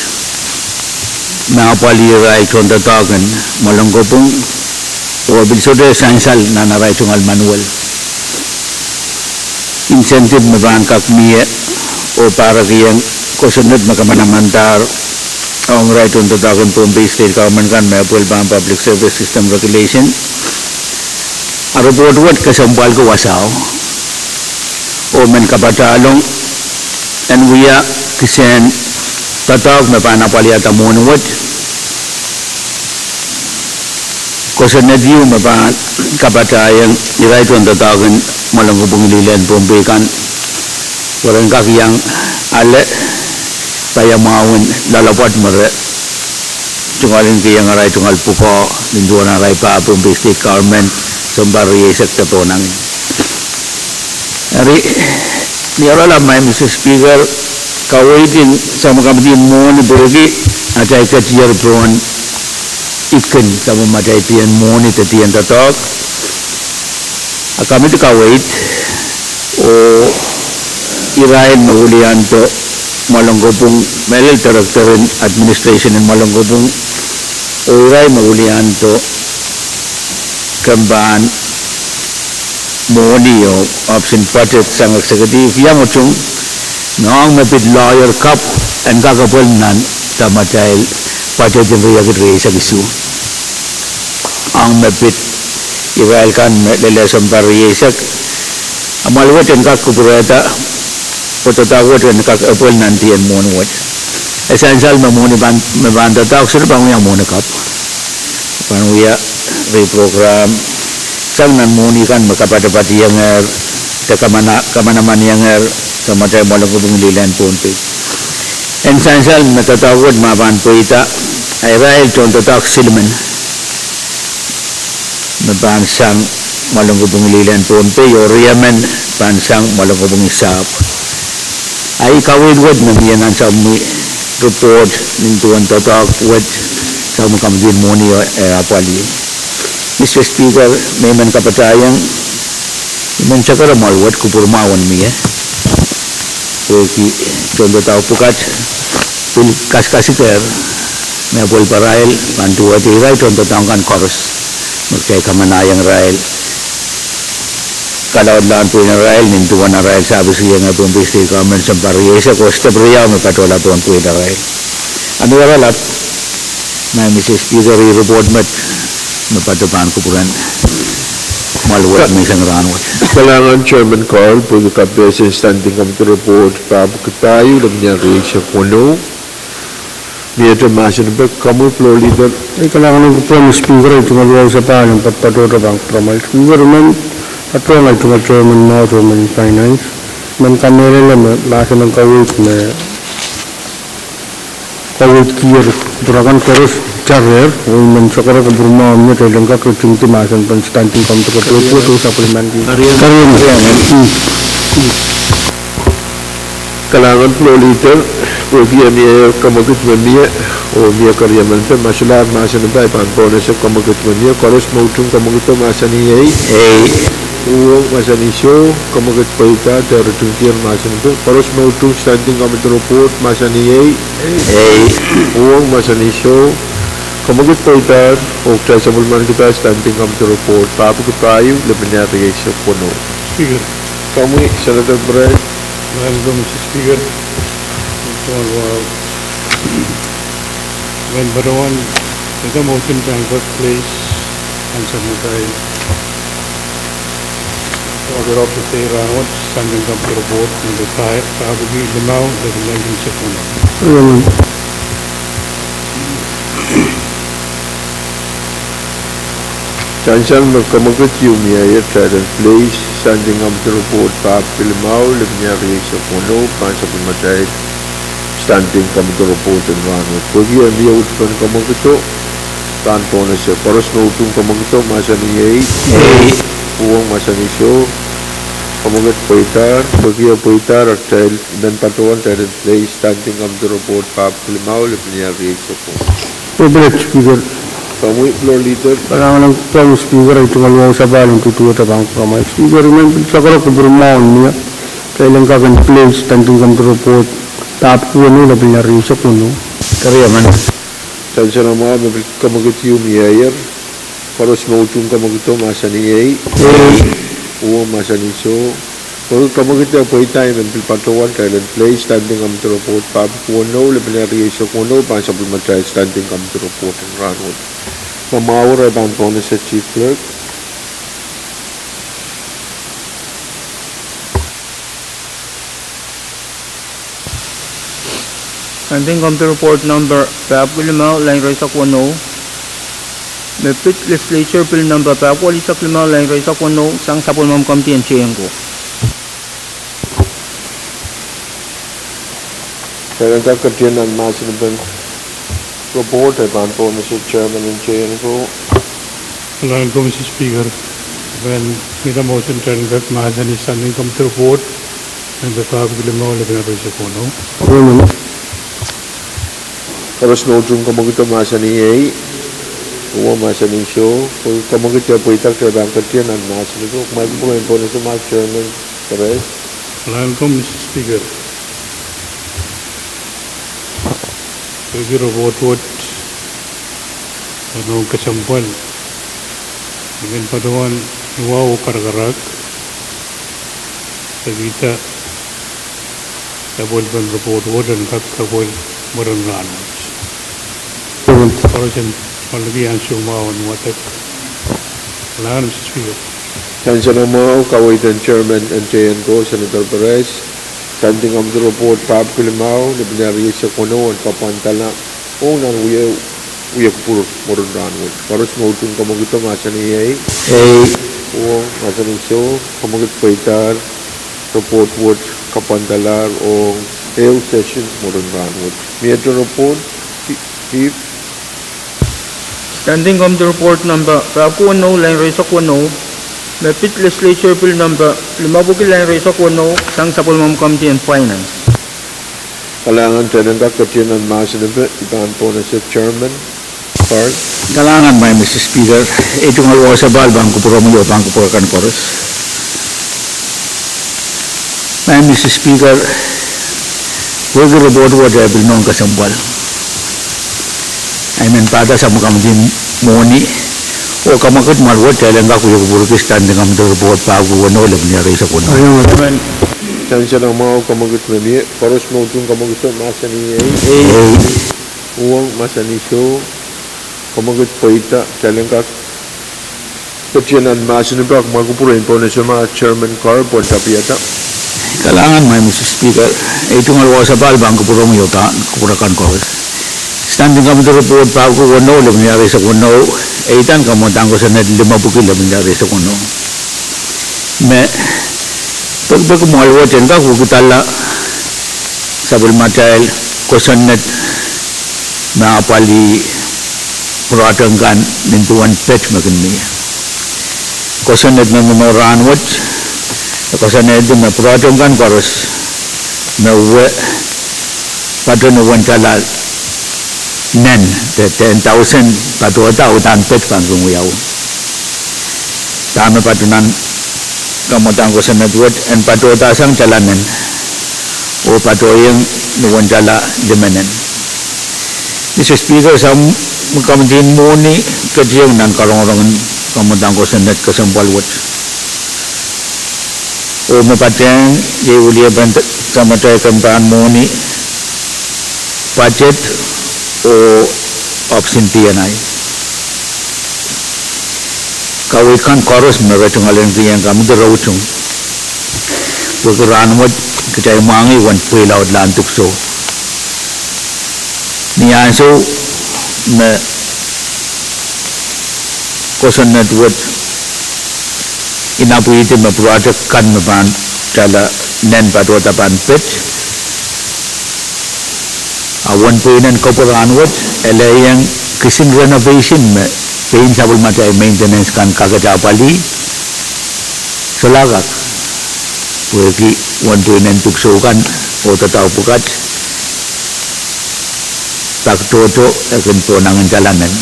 napali right on the tangkan malanggopong o bilsode essential na right on manual incentive maban kak miya o para kiyang kosanet makamanamantar ang right on the tangkan Pohnpei State Government kan may apol ba ang public service system regulation report wat kasambal ko wasaw o men kapatalong and we are kisen tatawag na panapaliata monuwat kosanet yu mapan kapatayang iray tuan tatawagan malanggubong ililan Pohnpei kan walang kakiyang ale payamawin lalapad mara tungalin kiyang aray tungal puko ninduan aray pa Pohnpei State Government sambari sekta Pwuhng ari niarala may Mr. Speaker kawaitin sa makamati mo ni Burgi at ay katiyar Pwuhng ikan sa mamatay tiyan mo ni tatiyan tatok kami ito kawait o irain mahulihan to malanggopong melel taraktarin administration ng malanggopong o irain mahulihan to kamban moni o option budget sang executive yang uchung noong mapit lawyer cup and kakapal nan tamatay budget yung riyagit sa gisu ang mapit iwail kan lelesong pariyesak amalwat yung kakupurata o tatawat yung kakapal nan tiyan monuwat essential mamuni mabanda tawag sila pang yung muna cup panuya reprogram sang nan muni kan makapatapati yang kamanaman yang kamatay malanggubong ililan Pohnpei essential matatawad mapan po ita ay rail tontotak silman mapansang malanggubong ililan Pohnpei o riyaman pansang malanggubong isap ay kawin wad na miyanan sa report nintuan tatak wad sa makamdin mo niyo apali. Mr. Speaker, may man kapatayang iman siya karamalwat kupurmawan miya. Oki, contoh tau pukat pil kas-kasiter may apol parail bantu atiray contoh tau kan koros magkay kamanayang rail kalawad-lawan po yung rail nintuan na rail sabi siya nga po State Government sa bariyesa Costa Briao may patola po ang po yung rail ano yung na Mr. Speaker i-report mat napatupan ko po rin maluwat may isang ranwat. Kailangan Chairman Carl, pagkakabesa standing committee report, pabagkatayo, lagniyari siya kuno. Miyata masin ba, kamu floor leader? Ay kailangan ng kupuan ng speaker ito maluwaw sa pahalang patpatuto bang tramal. Speaker man, at wala ito nga Chairman mo, Chairman Finance. Man kamera lang, lasa ng kawit na kawit kier. Durakan terus carrier, man sakara ka burma niya tayo lang ka kucing timasan pan standing committee report to sa parliamentary. Karyan. Kailangan floor leader, pagkiya niya kamagot mo niya, o niya karyaman pa, masyala masan na ba, ipanpona sa kamagot mo niya, koros mautong kamagot mo masan niya uwang masan isyo, kamagot pa ita, daratong kiyar masan ito, koros mautong standing committee report masan niya uwang masan isyo, kamagot pa ita, o kaya sa bulman kita, standing committee report, papagod tayo, laban niya rin sa puno. Speaker. Kami, Senator Brad, Honorable Mr. Speaker, when Barawan, the motion to anchor place and submit order of the state around standing up to the board in the fire, probably the now the relationship on Chansan magkamagot yung miyaya traded place, standing up to report pa Pilimaw, Limnyari sa Puno, Pansa Pumatay, standing up to report and Ranwat. Pagi ang niya utpan kamagoto, tanto na siya. Paras na utong kamagoto, masa niya Pwuhng masa ni siyo, kamagot poitar, pagi ang poitar, at dan patuan traded place, standing up to report pa Pilimaw, Limnyari sa Puno. Public speaker. Kamu floor leader. Kailangan ng kupuan ng speaker ito maluwaw sa pahalang tutuwa sa bang tramal. Speaker man, sakara ka burmawan niya. Kailan ka kan place, standing committee report, tapuan nila pinari sa puno. Karyaman. Chansa na mga kamagot yung miyayar, paros mautong kamagoto, masa niya uwang masa niso. Pag kamagot na po tayo ng pilpatuan, kailan place, standing committee report, papuano, labanari sa kuno, pansa pulmatay, standing committee report, and Ranwood. Mamawar ay bang po na sa Chief Clerk. Standing committee report number Pahrek line Raisa Kwano. Mepit Legislature Bill number Pahrek line Raisa Kwano sang sapol mam committee and chain ko. Kailan kakatiyan ang masinabang report ay bang po na sa Chairman and Chair ko. Honorable Mr. Speaker, when the motion to anchor Mahasan is standing committee report and the Pahrek Legislature Kono. Paros na utong kamagoto, masa niya uwang masa niso. Pag kamagoto po itak, kailan kakatiyan ang masinabang. May bumayin po na sa mga Chairman. Correct? Honorable Mr. Speaker, Pwede robot anong kasampal dengan paduan wow karagarak sagita sabol ban robot dan kakabol merengan Parosan malagi ang sumawan watak lahan Mr. Speaker. Chansa na mga kawaitan Chairman and Chair ko, Senator Perez, standing up the report, Pahrek Legislature sa kuno, at kapantala, nang uya kupur morun Ranwood. Paros mautong kamaguto, masa niya masa niso, kamagut paitar, report wood, kapantalar, session morun Ranwood. Miyadro report, Chief. Standing committee report number Pahrek line Raisa Kwano. Mepit Legislature Bill number 5 line Raisa Kwano sang sapol mam committee and finance. Kailangan tayo ng kakatiyan ng masinabang, ibahan po na sa Chairman. Pahrek. Kalangan may Mr. Speaker, ito nga luwa sa balbang kupuro mo yopang kupuro kan koros. May Mr. Speaker, huwag report water bilnong kasambal. I mean, pada sa mga kamagin moni, o kamakit malwat, kaya lang ako yung burukistan ng kamagin report pa ako wano lang niya rin sa kuno. Chan siya lang mga kamagit mami, paros mo itong kamagit ito, masa ni Pwuhng, masa ni Show, kamagit paita, kaya lang kacyanan masa ni Pak, magupurin po na siya mga chairman car, po tapiyata. Kalangan may Mr. Speaker, ito nga luwa sa balbang kupuro mo yopang kupuro kan koros. Standing kami sa report pa ako kuno, lang niya rin sa kuno, itan kamuntang ko sa net 5 kilo niya rin sa kuno. Pagbago mo alwat yan ka, kukitala sa bulmatayal, kusan net mga pali puratangkan nintuan pet makin niya. Kusan net na mamaran wat, kusan net na puratangkan paros na uwe, pato na wantala nen, 10,000 patuata utan pet kan kumuyaw. Tama patunan kamutang ko sa network and patuata sang jalanan o patoyang nuwan jala dimenen. Mr. Speaker, sa makamadin mo ni kadyang nan karong-karongan kamutang ko sa net kasampal watch. O mapatang iuliaban sa matay kampaan mo ni budget o absentee ay kawikan koros merecung alin yang kami derawucung bergeran mod kecai mangi wan pui laut lantuk so nian so me kosan network inapu itu me project kan me ban jala nen padu tapan pet awan puinan koperan wat ele yang kisin renovation me pain sabul matai maintenance kan kagak apali selagak pergi wan puinan tukso kan o tatau pukat tak toto akan ponangan jalanan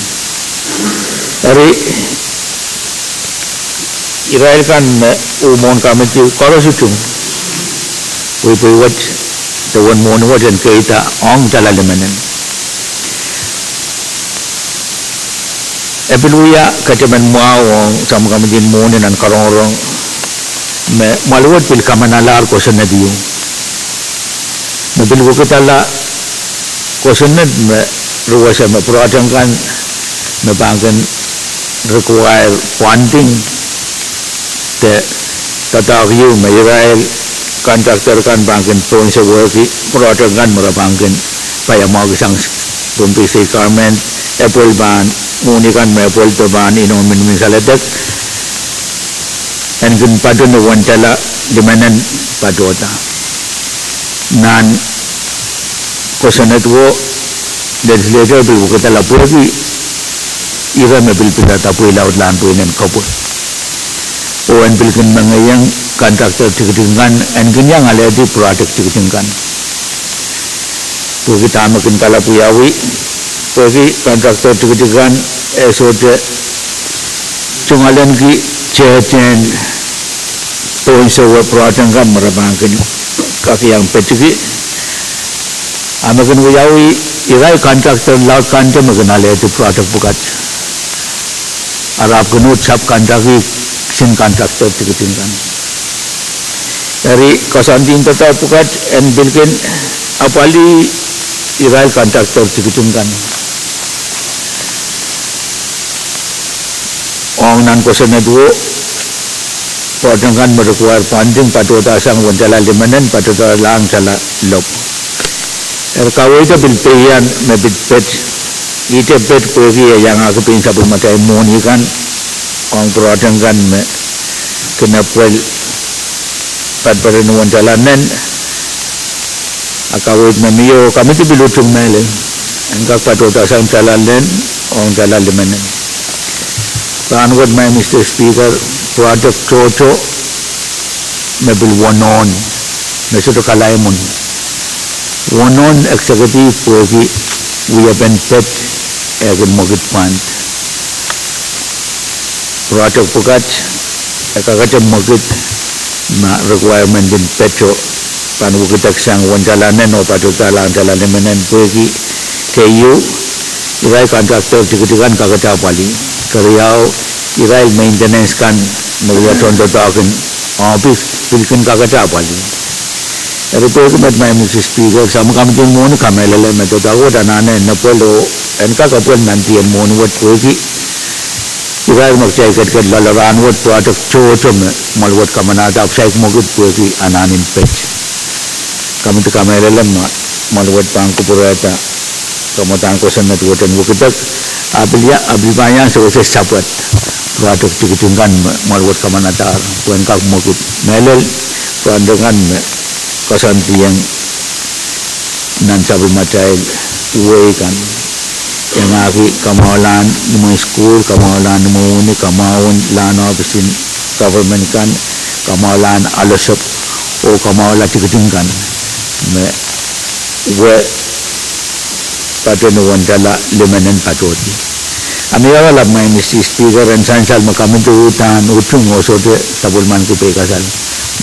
dari Israel kan umon kami tu kalau sucung pui wat tawan mon wat dan kita ong jalan lemanan epiluya kacaman muawang sama kami din mon dan karong-karong maluwat pil kamanalar ko sa nadiyo nabil ko kitala ko sa nad ruwa sa mapuratang kan mabangkan require funding te tatagyo may Israel contractor kan bangkin Pwuhng sa worki product kan marabangkin payamag isang Pohnpei State Government Apple ban muni kan may Apple to ban inong minmin sa letek and kun padon na wantala dimanan padota nan kosanatwo legislature bil bukatala purgi ira me bil pidata pui laut lan puinan kapur o bil kun mangayang kontraktor tigtingkan and kenyang ala di project tigtingkan pergi tamakin kala puyawi pergi kontraktor tigtingkan esode cungalan ki cecen Pwuhng sewa project kan merabangkan kaki yang petiki amakan puyawi irai kontraktor laut kanta makan ala di project bukat arab kenut sab kontraktor sin kontraktor tigtingkan dari kasantin tetap pukat and bilkin apali Israel kontraktor tigitungkan orang nan kosan dua padangkan berkuar panding patu tasang wantala limanan patu lang sala lop kawai itu bilpian mebit pet ite pet pergi yang aku pinsa bermatai moni kan orang padangkan me kena pel pada nuan jalanan akawit mamiyo kami tu bilutung mele engkau pada tasang jalanan orang jalan limanan panwad mai Mr. Speaker project toto mebil wanon nasuto kalaimun wanon executive pergi we have been pet Egen mogit pant. Project pukat ekagate mogit na requirement din petro pan bukit aksang wan jalanen o patro jalan menen pergi KU irai kontraktor digedikan kagata pali kariau irai maintenance kan mereka contoh takin office pilkin kagata pali Tapi tu kemat main musik speaker sama kami tu mohon kami lelai macam tahu dan ane napolo enka kapal nanti en mohon buat pergi. Irai mak cai kat lalaran buat produk cocom mal buat kami nada saya mau buat pergi ananin page. Kami tu kami lelai mal buat bangku perata kamu tangko sana tu dan buat abli banyak sesuatu sahabat produk cikutungkan mal buat kami nada buat kau mau buat melel dengan kasanti yang nan sabi macai uwe kan yang aki kamalan nemu school kamalan nemu ni kamawan lana besin government kan kamalan alasap o kamalan tikudingkan me uwe pada nuwan dala lemanen patoti amira la main si speaker and sansal makamin tu utan utung osode tabulman ku pe kasal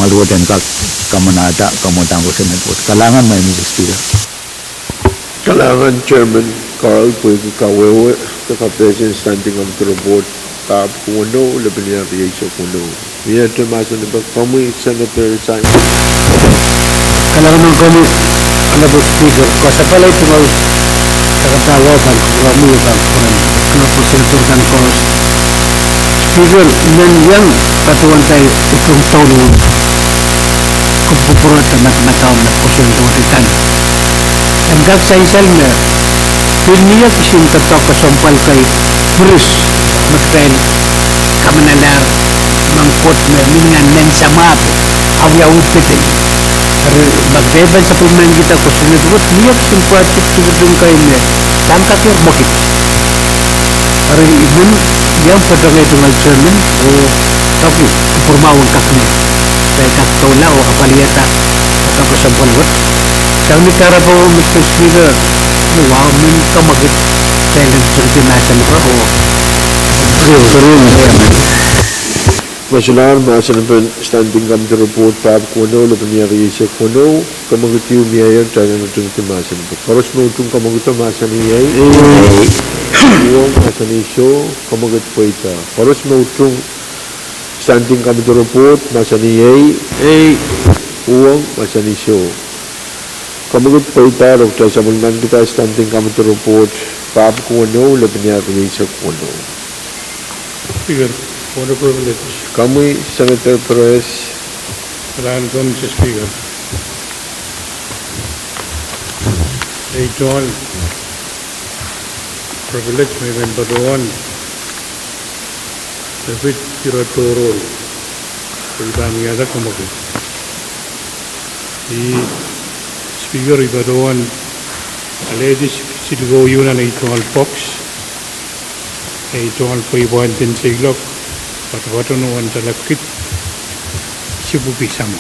malu dan kak kamanada kamotang ko senetut kalangan may minister kalangan chairman Carl Pwuhng kawewe president standing on the board Pwuhng lebih dari itu Pwuhng dia termasuk dalam kami senator Simon kalangan kami anda speaker kuasa pala itu mau katawa kan kami kan kenapa senator kan kos speaker yang katuan saya utung tahun kumpulkan teman-teman na kusun tulitan. Hanggang sa isal na piniya kisim katok kasampal kay Bruce magkain kamanalar mangkot na mingan men samat awyawid kita. Magbeban sa pulman kita kusun ito niya kisim project tugudong kay na tangkat yung bakit. Hari ibun yang pedangay tungal chairman o tapi informawan kakni. Saya Kadkadaur o kapaliyata atau kesampun buat sang nikara po Mr. Speaker wow min kamagit talent certification ko o Masalah masa nampak standing kami report Pwuhng lebih dari itu Pwuhng kamagit yung miaya jangan utung masa nampak harus utung kamagit masa ni Pwuhng masa ni show kamagit Pwuhng harus utung standing kami report masa ni Pwuhng masa ni show. Kamu kita Dr. Sabungan kita standing kami report Pwuhng lebih dari itu Pwuhng. Speaker, what a privilege. Kami Senator Pahrek Kalangan kami sa Speaker. Ito all privilege may ben patuan. Dapat kiratoro kami ada kumagit. Di Speaker ibaduan already silgo yun na ito all box. Ito all paiwan din sa ilok. Patawato nuwan sa lakit. Sibupi sama.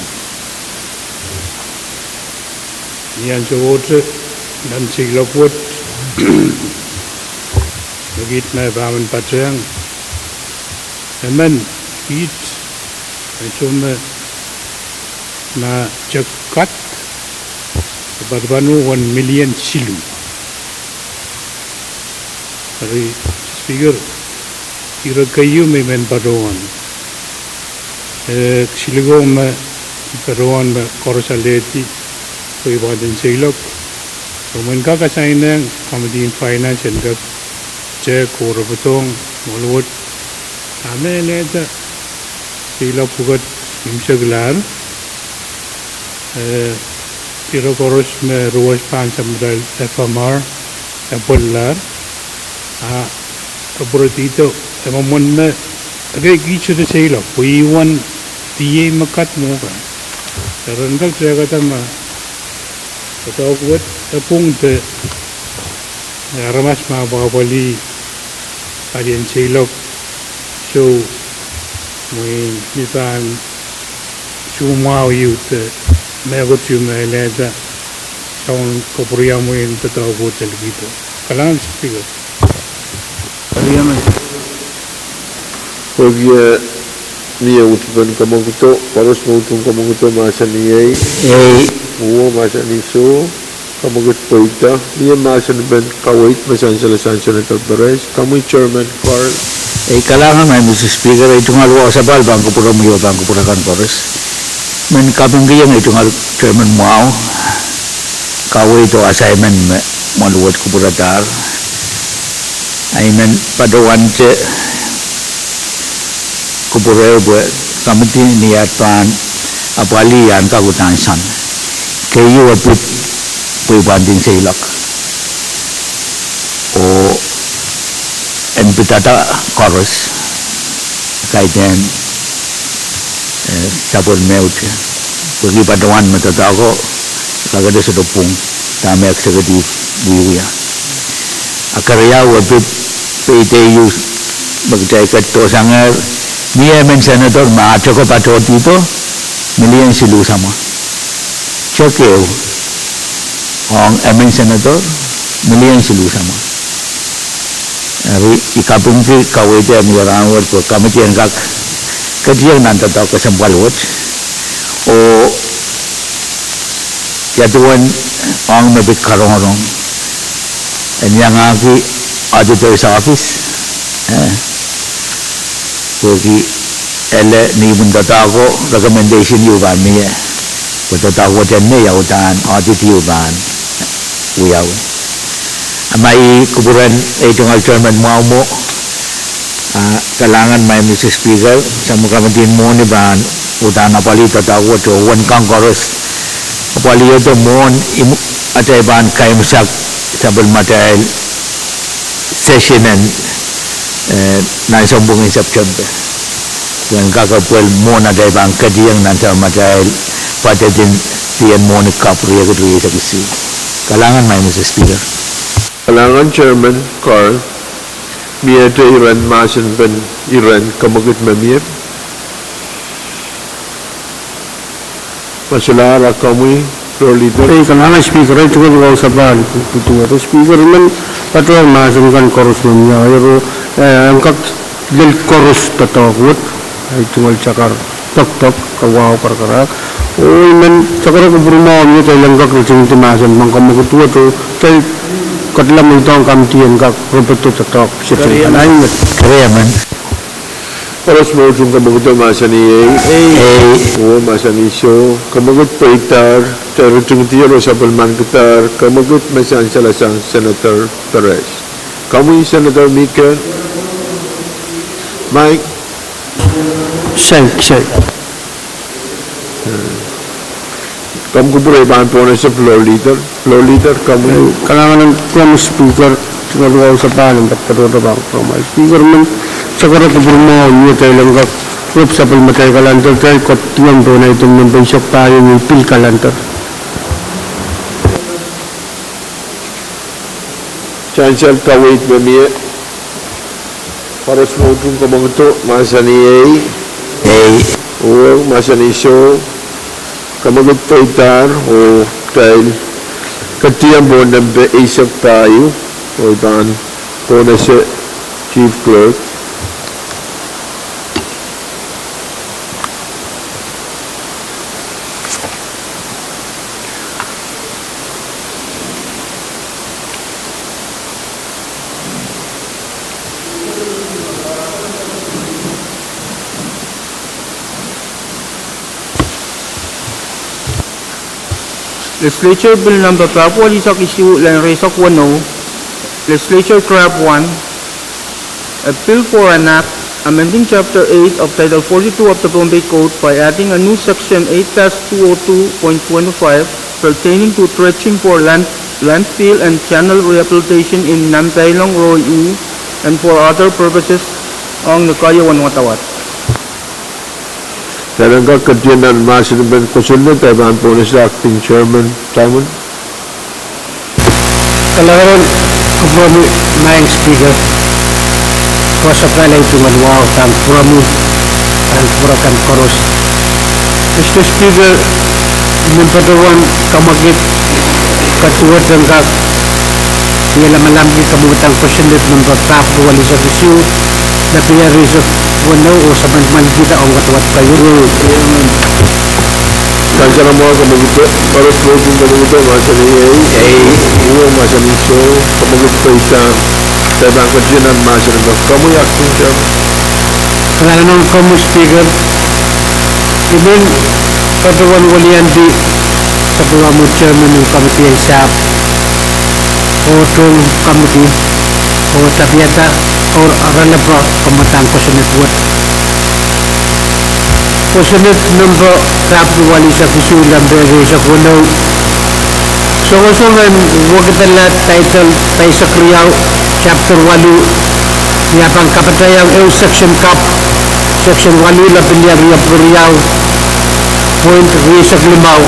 Yan sa water dan sa ilok wot. Nagit na baman patrang. Naman, hit, ito na jakat, berbanu 1 million silu. Hari Speaker, kira kayu memang baruan. Silugo me baruan me korusaleti, koi badan silok. Roman kakasainang kami di finance and kak cek koruputong maluot. Kami leda sila pukat imsaglar tiro koros me ruas pansam dal FMR apolar kaburatito emamon me agay gicho de sila puiwan tiye makat mo ka karangkal saya kata ma kataw kuat Pwuhng te ramas ma bawali kalian silok. So, may nitan sumaw youth megot yung leda sa kapuriya mo yung tataw ko talaga ito. Kalangan Speaker. Pwuhng Mia utban kamoguto, paros mautong kamoguto masa ni Uwo masa ni So, kamogut poita, Mia masa ni Ben Kawait, masan salasan Senator Pahrek, kamu Chairman Carl. Kailangan may Mr. Speaker, ito nga luwa sa bal, bangko pura mo yung bangko pura kan Pahrek. Men kaping kiyang ito nga Chairman Mau, kawai ito assignment maluwat ko pura dar. I mean, padawan ce kupure buat kamiti niat pan apali yan kagutan san kayu apit pui banding seilak o empitata chorus kaiten sabon meut pergi padawan matata ko kagada sudah Pwuhng tame eksekutif buya akarya apit PTU bagay kato sangar Mia men senator maacho ko patrot dito million silu sama chokeo ang men senator million silu sama ari ikapung ki kawete am yarawar ko kamitian kak kadiang nanta ta ko sambalwot o yatuan ang mabit karong and yang aki auditor's office Pwuhng ele ni bunda tako recommendation yuban niya bunda tako dyan niya utan audit yuban uyaw amay kuburan ito nga Chairman mo kailangan may Mr. Speaker sa mukamatin mo ni ban utan napalita tako to one kang koros napalita mo atay ban kayo masak sabal material session and naisambungin September yang kakapwel mo na dahil bang kadiyang nanta material patatin tiyan mo ni kapri agad rin sa kisi kailangan may Mr. Speaker Kailangan Chairman Carl Mia ito Iran masan ben Iran kamagut mamir Masulara kamu Floor Leader kailangan speaker itu kan kalau sabal itu atau speaker men patron masuk kan korus dunia ayo angkat del korus tatawut itu mal cakar tok kawaw perkara men cakar ko burma ni tay langgak rucing tu masan mangkam ko tu tay kadlam itong kamtian ka propeto tatok siya lain kaya man Paros mo itong kamagut masa ni o masa ni So kamagut paitar tarutung tiyaro sa palman kitar kamagut masan salasang Senator Pahrek kamu Senator Mika Mike Shake kamu kupure bahan po na sa floor leader kamu kailangan ng speaker kalau sa paling Kadkadaur bang speaker men sakara ko burma ni tay langgak rup sa palmatay kalantar tay ko tiyam do na itong membensok tayo ni pil kalantar Chancel kawait bamiya paros mo itong kamaguto masa ni o masa ni So kamagut paitar o dahil katiyang mo ng isap tayo o iban po na si Chief Clerk Legislature Bill Number KAPWARESOU Issue Line Resok 10, Legislature Draft 1, a bill for an act amending Chapter 8 of Title 42 of the Pohnpei Code by adding a new Section 8-202.25 pertaining to dredging for landfill and channel rehabilitation in Namtailong Roy E and for other purposes ang nakayawan watawat. Talaga katiyanan masin ben kusulna tayo bahan po na sa Acting Chairman Simon kailangan kubrami maing speaker kosa pala itu maluaw tan puramu tan purakan koros Mr. Speaker mumpadawan kamagit katuwad ng kak nila malamgi kabutang question that number 5 wali sa issue na piyari sa wano o sa man kita ang watwat kayo. Kansa na mga kamagito, paros voting kamagito, masa ni uwang masa ni so, kamagito pa isa, tayo bang kadyanan masa na kamu acting siya. Kailangan ng kamu speaker, even patuwan walian di sa mga mo chairman ng committee ay sa o itong committee o tabiata or aralaba kamatang kusunit-wat. Kusunit number kapwali sa kusulang beri sa kunaw. So kusungan, huwag italat title tayo sa Kriyaw, chapter 8, yapang kapatayang section cap, section 8 lapilyar Kriyaw, point sa Klimaw.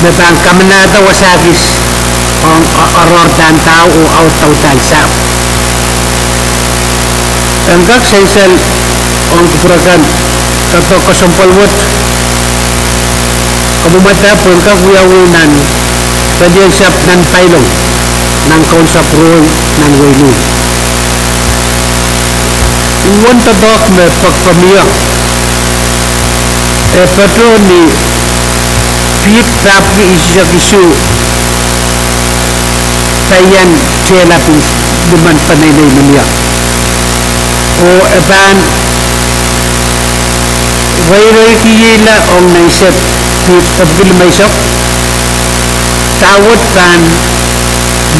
Napang kamanata wasagis ang aror dan tao o autaw tansap. Ang kaksaysal ang kupuragan kato kasampalwat kamumata po ang kakuyawunan kadiyan sap nan pailong ng konsap roy ng waylu. Iwan tabak na pagpamiyak patro ni Pit Rapi isya kisu tayan celapin duman panaynay maniyak o eban wayroy kiyila ong naisip Pit Abdul Maysok tawad pan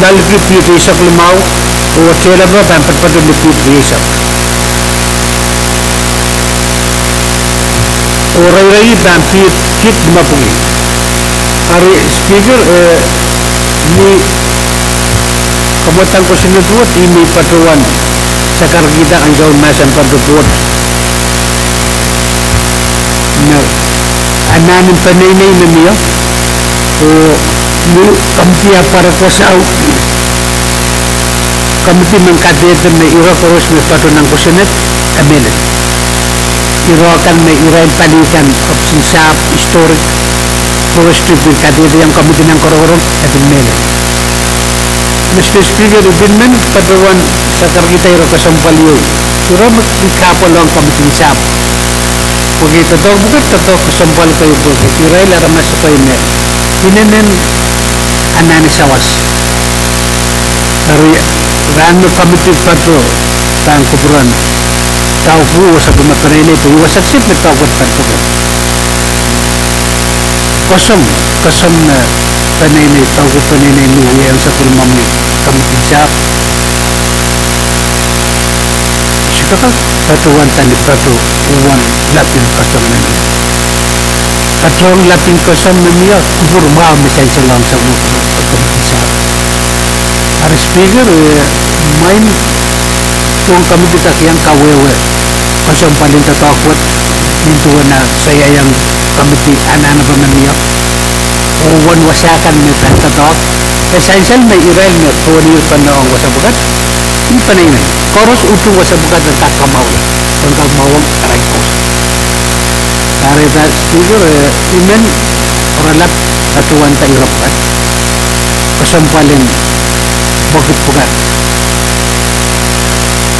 lalki Pit Isak Limaw o celaba pan patpatod ni Pit Isak o ray pan Pit Kit Mapungi hari speaker ni kabutan ko sinutut ini patuan sakar kita ang jauh masan patutuan na ananin panaynay na niya o ni kampiya para kwasaw kamiti ng kadetan na ira koros na patunan ko sinut amenan irakan na irain palitan kapsinsap historic forestry ng kadete yang kamiti ng kororong at amenan. Mr. Speaker, ibinman patuan sa kargita iro kasampaliyo. Sura magkapal ang kamiting sap. Pag ito daw, bukat ito kasampal kayo po. Iray laramas sa kayo na. Hinanan anani sawas. Dari rano kamiting patro tang kuburan. Tao po sa kumataray na ito. Iwasaksip na tawad patukan. Kosong na panaynay, tawag panaynay nuwi ang sa kulmami kamiting sap. Sika ka, patuwan tani patu uwan lapin kosong na niya. Patrong lapin kosong na niya, kubur maa misay salang sa mga kamiting sap. Ari speaker, main tuwang kamiting takiyang kawewe, kosong palin tatakwat, nintuwa na saya yang kamiting anana pa man niya. Uwan wasakan ni tatok esensial may irel ni tuwanir panaong wasabukat ini panaynay koros utu wasabukat ng kakamaw ang kakmawang karayos karita speaker imen oralap atuan tayo rapat kasampalin bakit bukat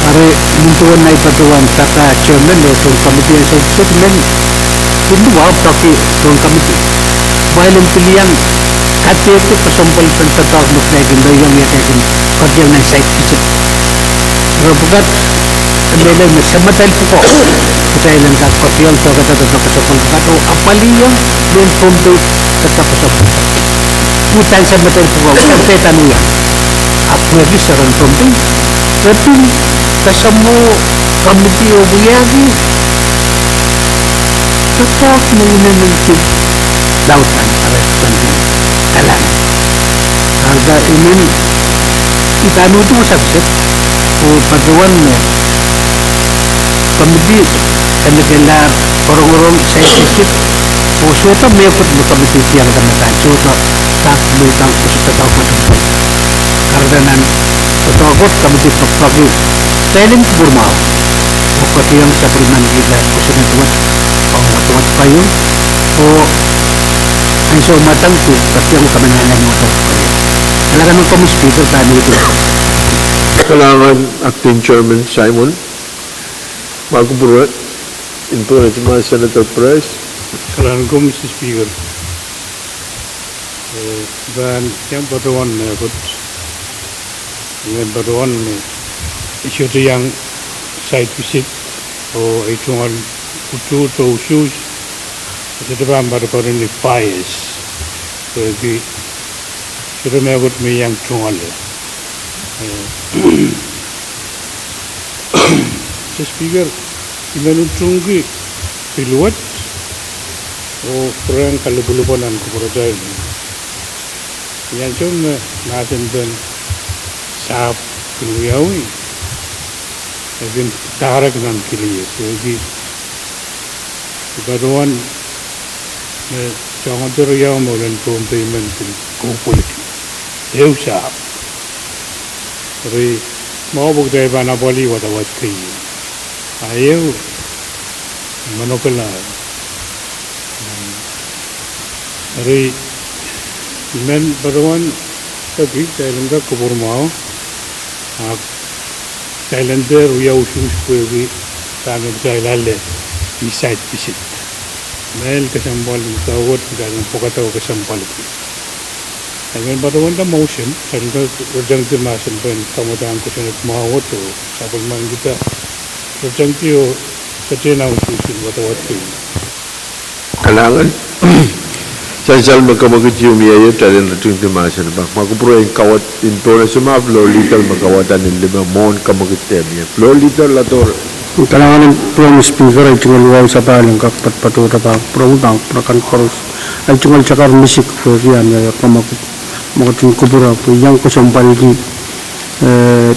ari muntuan na ipatuan kaka chairman o itong committee sa men hindi wow paki itong committee Bailin pilihan kati itu kesampal pentatag muknaikin doyong yakin kerjaan yang saya kicip rabugat kembali mesamatal puko kita ilang kakotiyong so kata tetap kesampal kato apaliyong dan Pohnpei tetap kesampal putan samatal puko Pohnpei tanuya aku lagi saran Pohnpei tapi kasemu komiti obuyagi tetap mengenai lautan para penting kalang harga ini kita itu sabset o pagawon komiti kanila orang-orang saya sikit o suota mekot mo komiti yang kamatan suota tak lutang suota tao patungkol kardanan otogot komiti pagpagi telin burmao o katiyang sa priman gila o sinatuwat pangwatuwat kayo o ang so matang ko pati ang kamanalan mo ito talaga ng komispeaker tayo ito Kailangan Acting Chairman Simon Mga kupuro, information Senator Price. Salamat ko, Mr. Speaker. Dan yang batuan kot, yang batuan isu tu yang site visit, itu hal kutu atau shoes, itu dalam batuan ini fires, jadi sudah mengikut yang cungal. Mr. Speaker, ini cungki piluat, kurang kalau bulupanan kemudian. Yang cuma nasen ben sahab kiliawi, even Pahrek nan kiliye. Jadi baruan jangan terjauh mungkin Pohnpei mentin kupulik. Dew sahab. Tapi mau bukti bana boli wada wajki. Ayo manokala. Tapi men baruan tapi Thailand ka kubur mau Thailand der uya usus kuwi tanam Thailand le site visit mel ka sambal tawot ka pokata ka sambal men baruan da motion Thailand urjang ti masan ben kamudan ko sunat mau to sabal man kita urjang ti o sa tena usus watawat ki Kailangan Sansal magkamagitiyo miyayo tarin na tung timasan ba. Makupuro yung kawat into na suma floor liter magkawatan ng lima mon kamagitiyo miya. Floor liter lator. Kailangan ng Pwuhng speaker ay tungal wow sa palang kakpatpatura pa Pwuhng prakan koros ay tungal cakar misik ko yan ya makating kubura po yang ko sampal di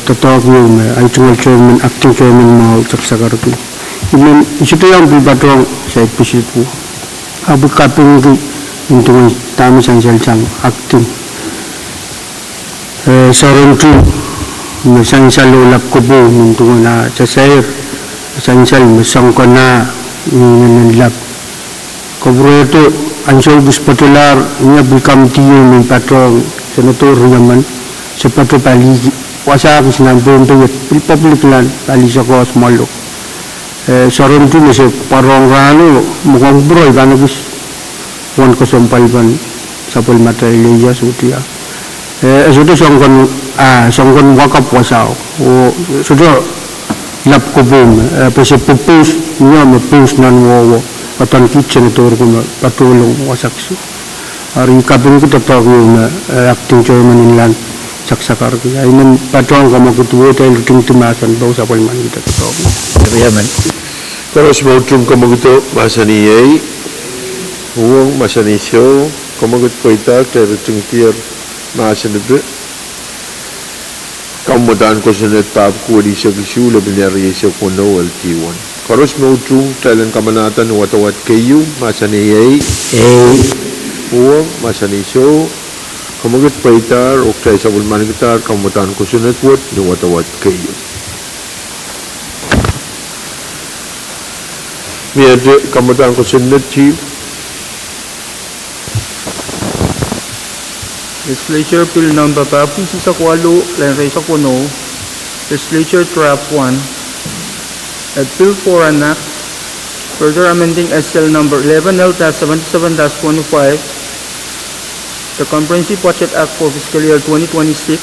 tatawag yung ay tungal chairman acting chairman mga utsakar ko. Iman ito yung pipatong sa episode po. Abu kaping untuk tamu sansal cang acting sorong tu sansal ulap kubu untuk na casair sansal mesang kona nanlap kubro itu ansol bus patular nya bukam tiyo min patrong senator yaman sepatu pali wasa kisnan Pohnpei public land pali sakos malok sorong tu masih parong rano mukhang bro kan bus wan ko sompalban sapol materialnya sudia sudah songkon wakap wasau sudah lap kubum pese pupus nya mepus nan wo atan kitchen itu ko patulong wasaksu hari kabin ko tatawag yung acting chairman inland saksakar ko ay man patong ko magutuwo tayo luting timasan daw sapol man kita tatawag Yaman. Kalau semua tung kamaguto masaniyay Pwuhng masanisyo kamagut koitak tayo tung tier masanibbe. Kamudan ko sunat pap ko di siya gisu labinyari siya ko no LT1. Kalau semua tung tayo kamanatan watawat kayu masaniyay Pwuhng masanisyo kamagut koitar ok tayo sa bulman gitar kamudan ko sunat wat ni watawat kayu. Miyade kamudan ko sunat chief Legislature Bill Number V6AH Daily Live Legislature Draft 1 at Bill for an Act further amending SL Number 11L-77-25 the Comprehensive Budget Act for Fiscal Year 2026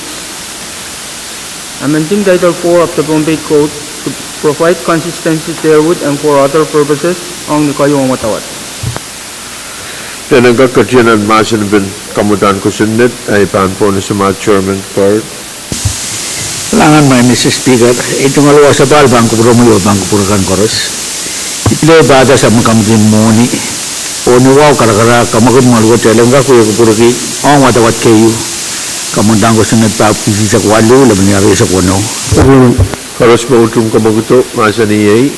amending Title 4 of the Pohnpei Code to provide consistency therewith and for other purposes ang nikayong matawat. Dan agak kerjaan masan bin kamudan ko sunit ay panpo na sa mga chairman part. Kailangan may Mr. Speaker, itong alawa sa bal, bangko puro mo bangko puro kan koros. Ipilay bada sa mga kamutin muni. O niwaw karakara, kamakot mga lugot, alam ka kuya ko puro ki, matawat kayo. Kamudan ko sunit pa, pisi sa kwalo, laban niya rin sa kwano. Karos ba utong kamaguto, masan niyay,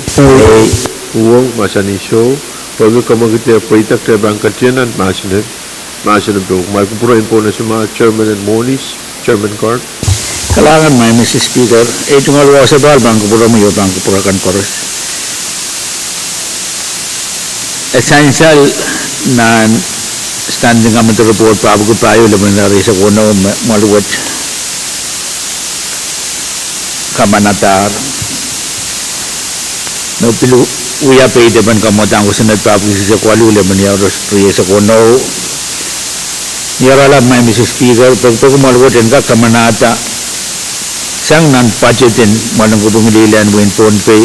Pwuhng, masan nisyo, pagka kamagutya paitak tayo bang katyanan, masan ito. May kumpurain po na sa mga chairman and monies, chairman card. Kailangan may Mr. Speaker, itong alawa sa bal, bangko puro mo bangko puro kan koros. Essential na standing kami to report pa ako tayo laban na rin sa kuno maluwat kamanatar no pilu uya pe de ban kamotang ko sunat pa pisi sa kwalu le ban ya riya sa kono yarala mai Mr. Speaker pagto ko malwot en ka kamanata sang nan budgetin malang ko dumililan win Pohnpei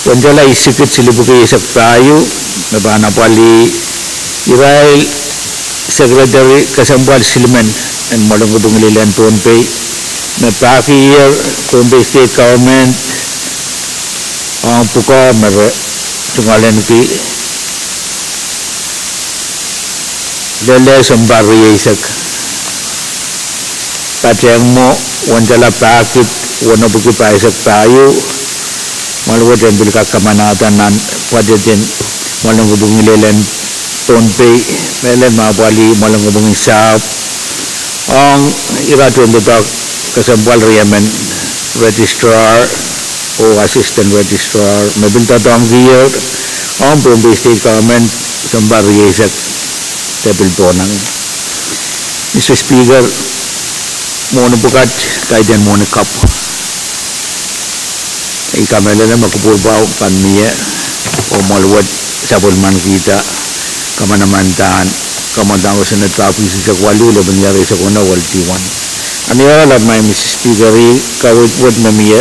wanjala isikit silibuke isak tayo na bana pali Israel Secretary Kasambal Silman and malang ko dumililan Pohnpei na paki year Pohnpei State Government ang puka mer tungalan ki lele sambari isak pateng mo wanjala pakit wana buki paisak tayo malwat yang bil kamanatan nan wajetin malang hubungi lelen Pohnpei lelen mabali malang hubungi sap ang iratun betak kasambal riamen registrar o assistant registrar mabil tatang gear ang Pohnpei State Government sambari isak tepil Pwuhng. Mr. Speaker, muna bukat kaidan muna kap. Ikamela na makupurbaw panmiya o malwat sa pulman kita kamanamantaan kamandang ko sa nagpapisi sa kwalu laban yari sa kuna waltiwan. Ano yung alam may Mr. Speaker kawit mamiya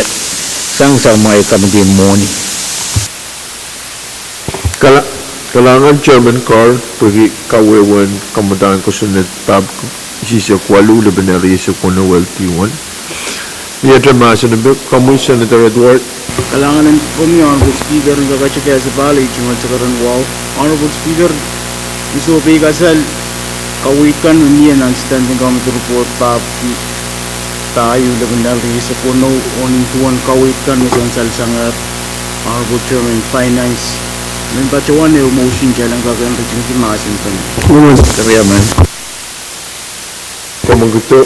sang may kamitin muni. Kalangan Chairman Carl pergi kawewan kamandang ko sa nagpapisi sa kwalu laban yari sa kuna waltiwan. Ia terima kasih kamu Senator Edward. Kalangan kami Honorable Speaker ng kakachakaya sa balay cuma sakaran wow. Honorable Speaker, gusto pa ikasal kawikan niya ng standing committee report pa tayo laban dari sa puno oning tuwan kawikan mo sa sangat Honorable Chairman Finance. May bacawan na motion dyan ang gagawin rin masin pa. Kaya man. Kamu gitu.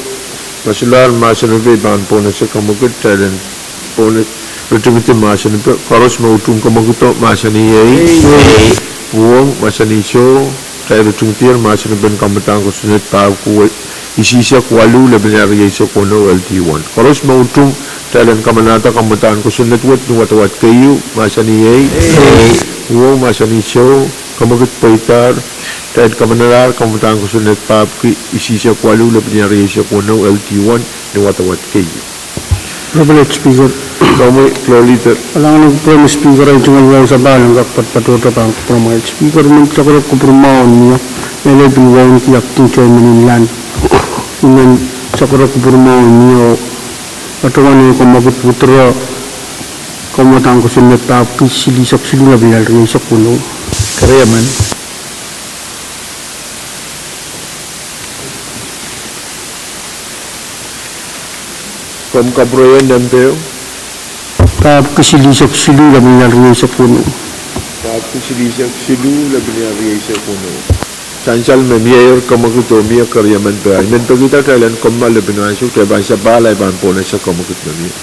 Masilar masyarakat bahan pona sa kamugut talent pona retumiti masyarakat karos mautung kamuguto masyarakat Pwuhng masyarakat tayo retumiti masyarakat kamatang kusunit tao kuwa isisya kwalu laban yari sa kono LT1 karos mautung talent kamanata kamatang kusunit wat nuwatawat kayo masyarakat Pwuhng masyarakat kamugut paitar Ted kamanar kamutan ko sunat papki isisya kwalu laban yari sa kono LT1 ni watawat kayo. Privilege Speaker. Kami floor leader. Alang nag-promise Speaker ay tungal sa balang kapat patuto pang promote Speaker ng sakarap ko promote niya nalabiwan ki acting chairman in land. Inan sakarap ko promote niya patuwan niya kumagot putra kamutan ko sunat papki silisak silula bilang rin sa kono. Kaya man. Kamu kabroyan dan teo. Papki silisak silula bilang rin sa kono. Papki silisak silu laban yari sa kono. Sansal memiyayar kamaguto miya karyaman bahay. Mento kita kailan kumal laban asyo kaya ban sa balay ban pona sa kamagut mamiya.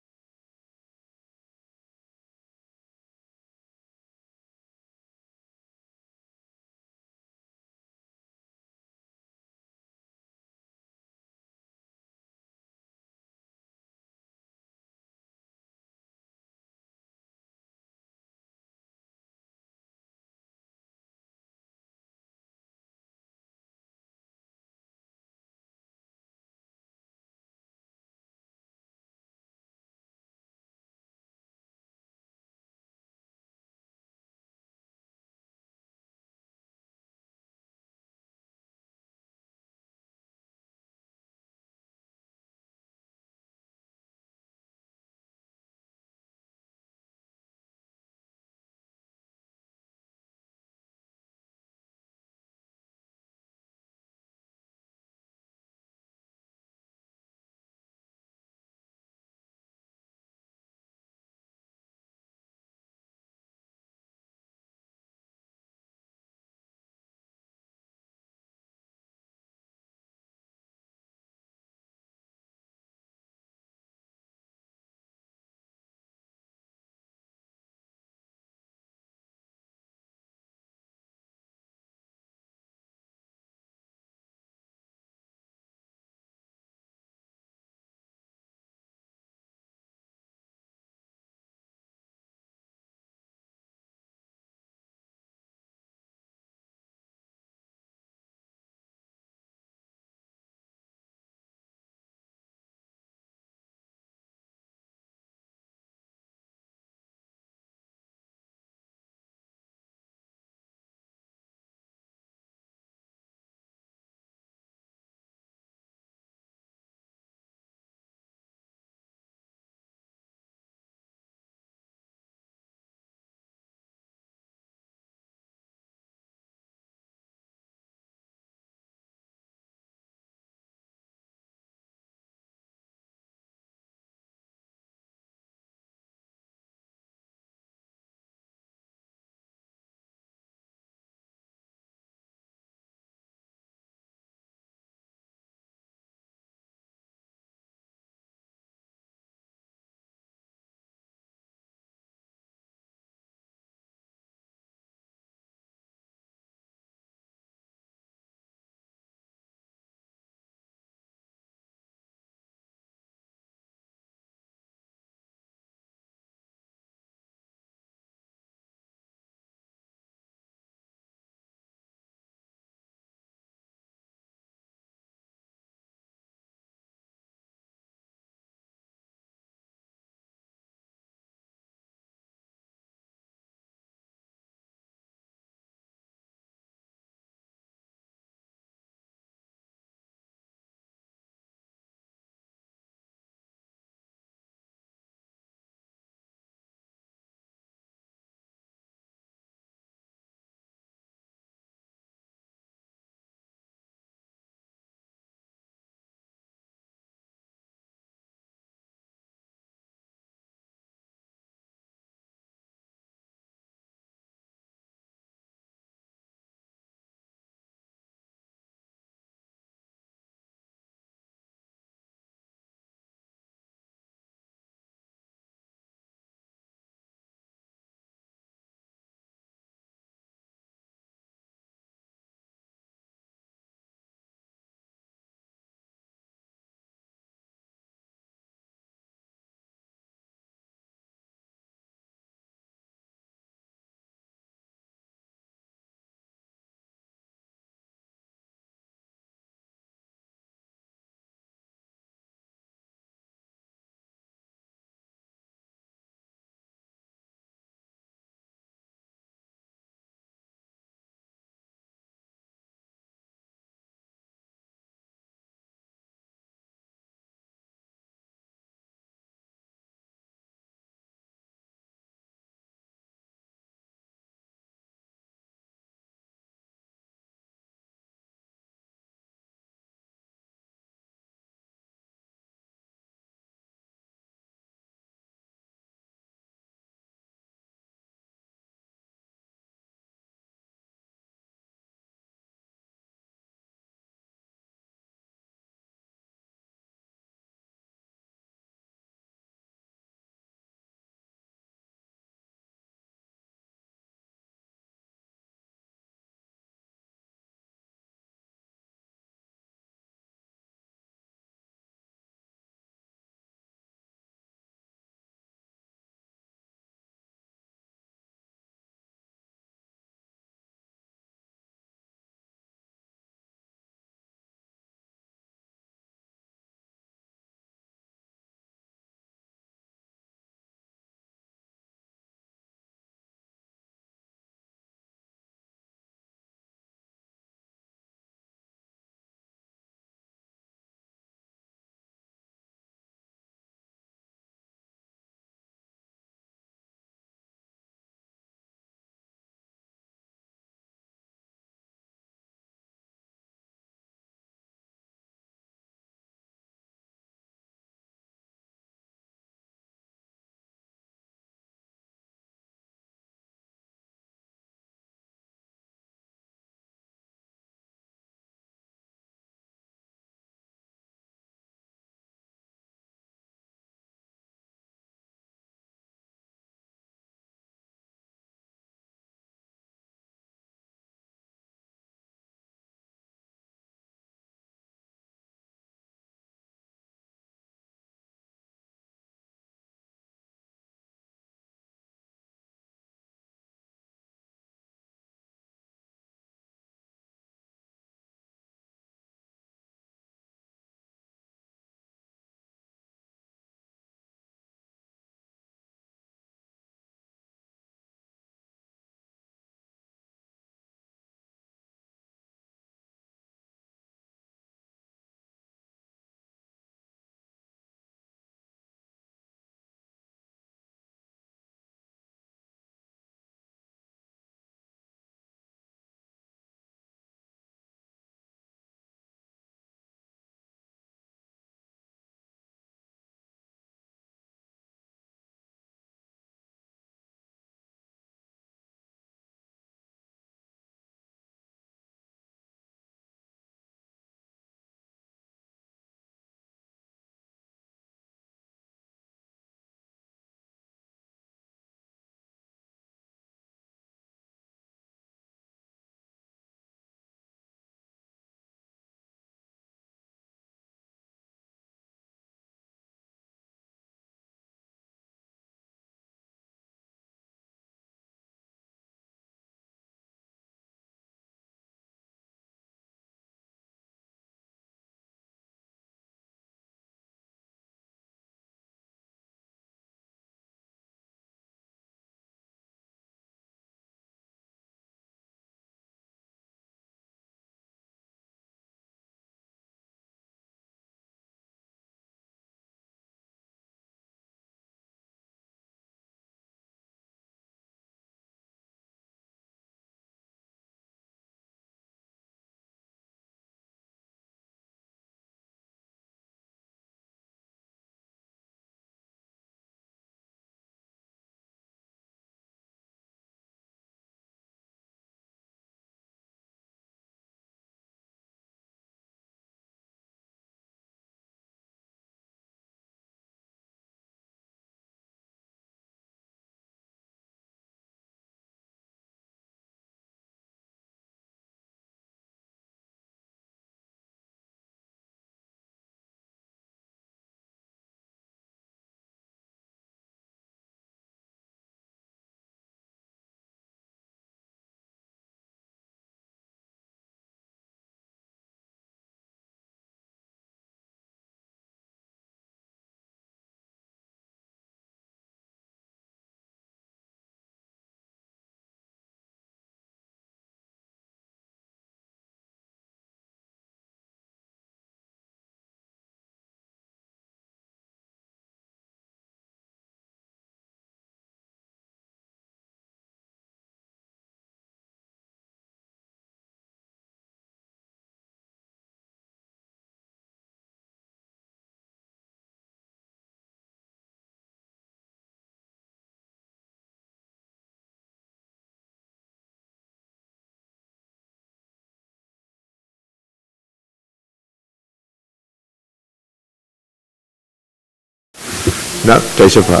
nak tayo sa pa.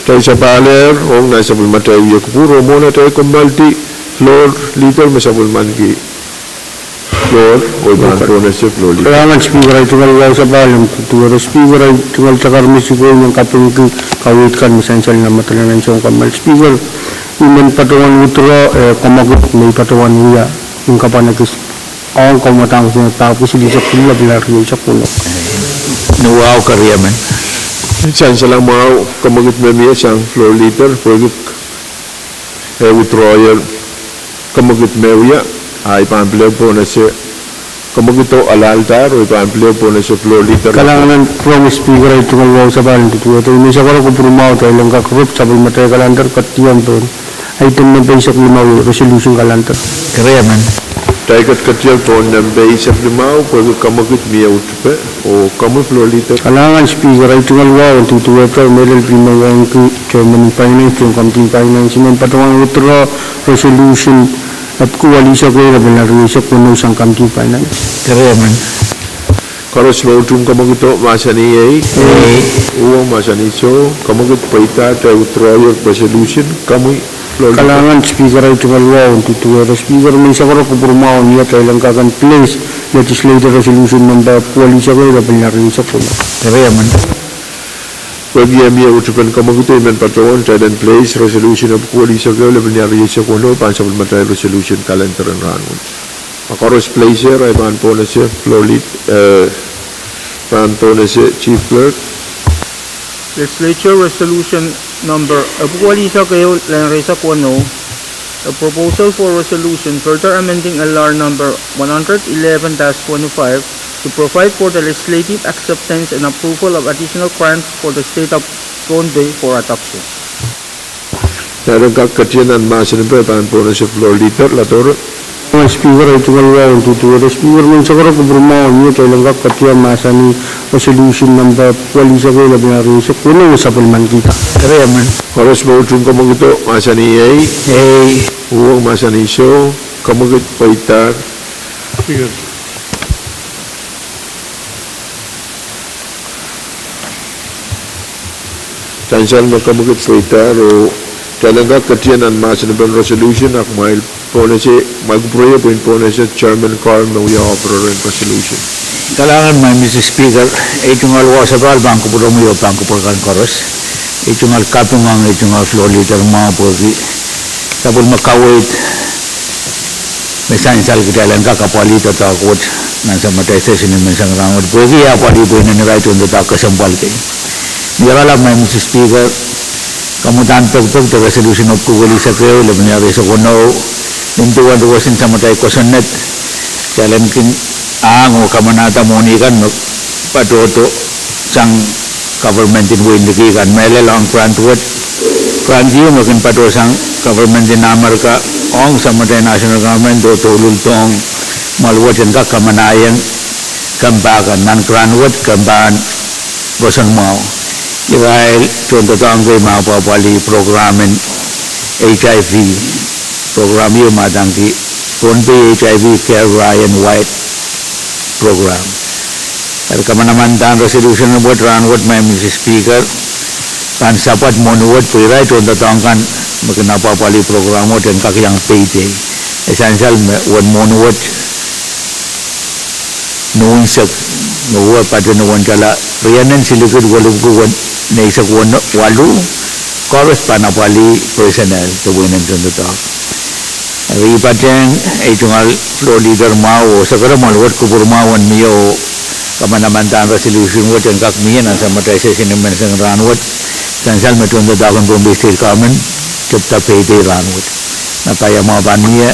Tayo sa paler, ong nasa bulman tayo yakupuro, muna tayo kumalti, floor leader, masabulman ki floor, o ibang na siya floor leader. Kailangan speaker ay tungal gaw sa balang tuwero speaker ay tungal sa karmisiko ng kaping kawit kan misansal na matalanan siyang kamal speaker iman patungan utro kamagot may patungan niya yung kapanagis ang kamatang tapos hindi sa pula bilar yung sa pulo. Nuwaw karya man. Saan lang mga kamagot mamiya siyang floor leader, pwede withdrawal kamagot mamiya ay pampleo po na siya kamagito alaltar o pampleo po na siya floor leader. Kailangan from speaker ay tungal gaw sa balang tutuwa ito may sa karo kupurumaw tayo lang kakrop sabay matay kalandar katiyam doon ay tunang basic limaw resolution kalandar. Karya man. Tayo katiyam po ng basic limaw pwede kamagit miya utupe o kamu floor leader. Kailangan speaker ay tungal gaw tutuwa ito may lalpinaw ang chairman ng finance yung kamting finance yung patungan withdraw resolution at kuwalisa ko yung nabalarisa ko nung isang kamting finance. Karya man. Karos lautum kamagito masani uang masani so kamagit paita tayo withdrawal resolution kamu floor leader. Kailangan speaker ay tungal gaw tutuwa ito speaker may isa karo kupurumaw niya tayo lang kakan place legislature resolution number kuwalisa ko yung nabalarisa ko nung. Karya man. Pwede miya utupan kamagito iman patungan tayo dan place resolution of kuwalisa ko yung nabalarisa ko nung pansabal matay resolution calendar and ranun. Makaros placer ay pahan po na siya floor lead pahan po na siya chief clerk. Legislature Resolution Number Apualisa kayo Lanresa Kwano, a proposal for resolution further amending LR number 111-25 to provide for the legislative acceptance and approval of additional grants for the state of Pohnpei for adoption. Narang kakatiyan ang masin pa pahan po na siya floor leader Latoro. Ang speaker ay tungal gaw tutuwa ito speaker may isa karo kupurumaw niya tayo lang kakatiyan masa ni resolution number kuwalisa ko yung nabalarisa ko nung sa pulman kita. Karya man. Karos mautum kamagito masani uang masani so kamagit paitar. Speaker. Tansal makamagit paitar o talaga katiyan ang masin pa resolution ak mail po na siya magpuproyo po na siya Chairman Carl na uya opera resolution. Kailangan may Mr. Speaker, itungal wasabal bangko po mo yung bangko po kan koros. Itungal Pwuhng, itungal floor leader mga po sabol makawit. May sansal kita lang kakapalito takot nasa matay session ng isang rangod. Pwede apali po na right on the kasampal kayo. Nirala may Mr. Speaker, kamutan pagpag the resolution of kuwalisa kayo, laban niya sa kuno, nintuwan duwasin sa matay kosonet. Kailan kin ang kamanata monikan patuto sang government in windikikan melel ang grantwood grantio makin patuto sang government in Amerika ong sa matay national government do tulul tong malwajan ka kamanayan kambakan nan grantwood kamban bosan mau Israel contoh tanggoy mapapali programin HIV program yung madangki Pohnpei HIV Care Ryan White program. At kamanamantan resolution ng buat ranwat may Mr. Speaker kan sapat monuwat po right on tatangkan makinapapali program mo dan kakiyang payday. Essential one monuwat noon sa nuwa pada nuwan kala riyanan silikod walugkuwan na isak walu koros panapali personnel tuwinan tuntutak. Ripaten itungal floor leader mau segera maluat kuburmawan miyo kamanamantan resolution wat yang kak miyan ang samatay sa sinimen sang ranwat sansal metunda dakon Pohnpei State Government kita payday ranwat napaya mga paniya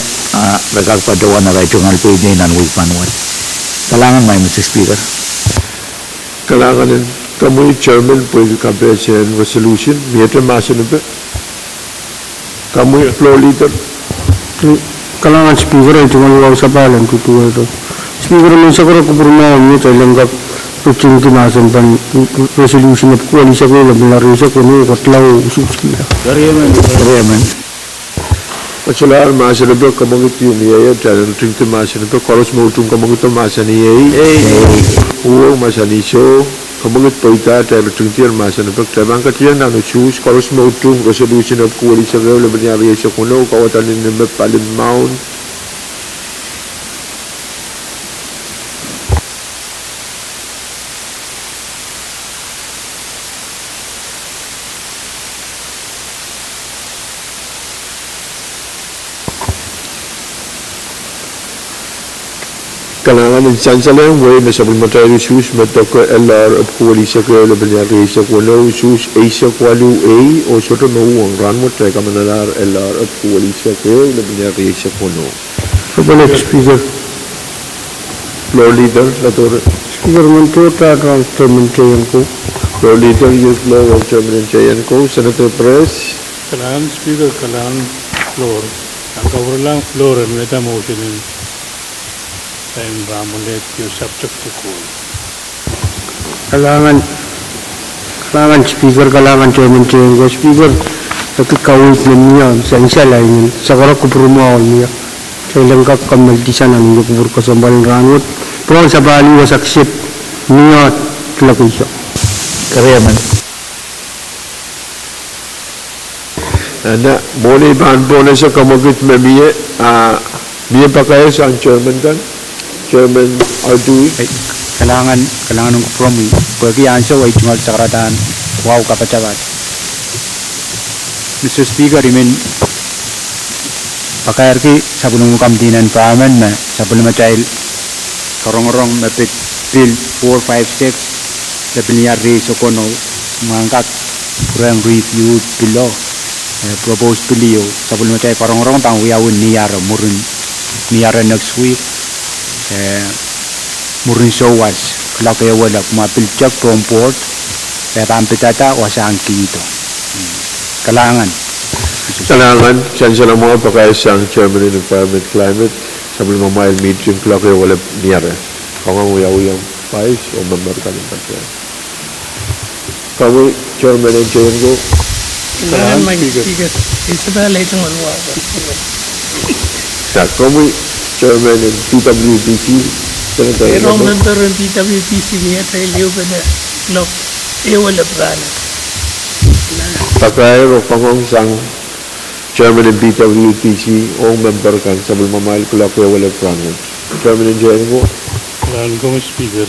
rekak padawan na itungal payday nanwik panwat kalangan may Mr. Speaker. Kailangan kamu chairman pwede kampesen resolution miyata masin pa kamu floor leader. Kailangan speaker ay tungal gaw sa balang tutuwa ito speaker may isa karo kupurumaw niya tayo lang kutsing kimasan pan resolution at kuwalisa ko yung nabalarisa ko nung katlaw ususki na. Karya man. Masalah masa itu kamu itu ni ya, jalan tinggi masa itu kalau semua ujung kamu itu masa ni ya, masa ni so kamu itu poita jalan tinggi masa itu terbang ketian anu choose kalau semua ujung resolution of koalisi sebelum lebih nyari sekolah kawasan ini paling maun. Kalangan insan salang way na sabon matay sus matoko LR at koalisi ko lebih nyari sekolah sus Asia kwalu A o soto no ang ran mo tayo kamanalar LR at koalisi ko lebih nyari sekolah. Sebagai speaker, Floor leader, lator. speaker menteri tentang kementerian ko. Floor leader, youth law of Chairman Chayan ko, Senator Perez. Kailangan speaker, kailangan floor. Ang kawalang floor ang neta motion in time ramulet yung subject to call. Kailangan speaker, kailangan kementerian ko. Speaker, tapi kawit na niya, sa lain, sa kara kupurumawal niya. Kailan ka kamaltisan ang yung kupur ko sa balinrangot. Pero sa bali was accept niya talagang siya. Kariyaman. Anak, boleh bahan boleh sa kamagit memiye, miye pa kayo sa ang chairman kan? Chairman Ardui. Kailangan ng kompromi. Pwede yan siya ay tungal sa karatan. Wow, kapacabat. Mr. Speaker, pakayar ki sa bulong kamdinan pa aman na sa bulong machail karong-rong mapit Bill 456 sa bilyar reso kono mangkat kurang review below proposed bilio sa bulong machail karong-rong tang uyawin niyara next week murin sowas kalau kaya wala kumapilchak from port kaya tampitata wasang kito kailangan siyan sila mga pakaya sa ang Chairman in Environment Climate sa bulong mamail meeting kala kayo wala niyara. Kung ang uyawin pais o member ka ng patya. Kami, Chairman and Chayan ko. Kailangan may speaker. Isa ba later maluwaga? Sa kami, Chairman and PWTC. Pero ang member ng PWTC niya tayo liyo ba na lock? Wala plano. Pakaya o pangong sang Chairman ng PWTC o member kan sa bulong mamail kala kayo wala plano. Chairman and Chayan ko. Kailangan ko speaker.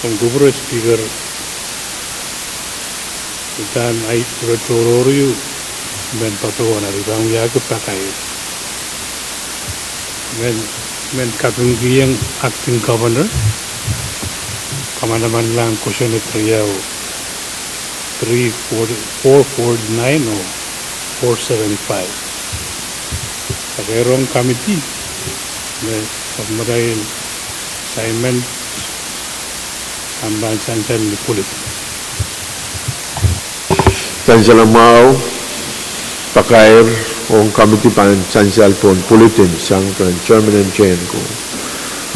Ang gubro speaker. Dan ay retororyo men patuwa na ibang yago pa kayo. Men katunggi ang acting governor. Kamanaman lang kusyon ito yaw 449 o 475. Sa kayrong committee pagmadayin assignment ang bansan ni pulit. Sansala mau pakair o committee pan sansal pon pulitin sang Chairman and Chayan ko.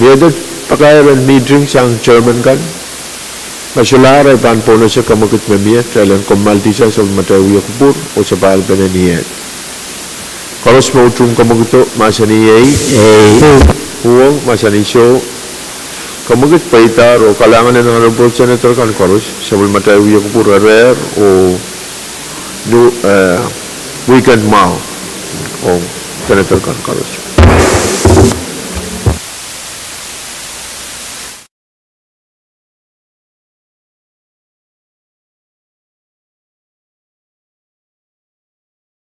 Miyadat pakair and meeting sang Chairman kan. Masular ay pan po na siya kamakit memiyat kailan kumalti siya sa matawiya kupur o sa bahal pananiyat. Karos mo utong kamakito masaniyay Pwuhng masaniso kamagit paitar o kalangan ng honorable senator kan karos sa matawiya kupur rare o weekend mao o senator kan karos.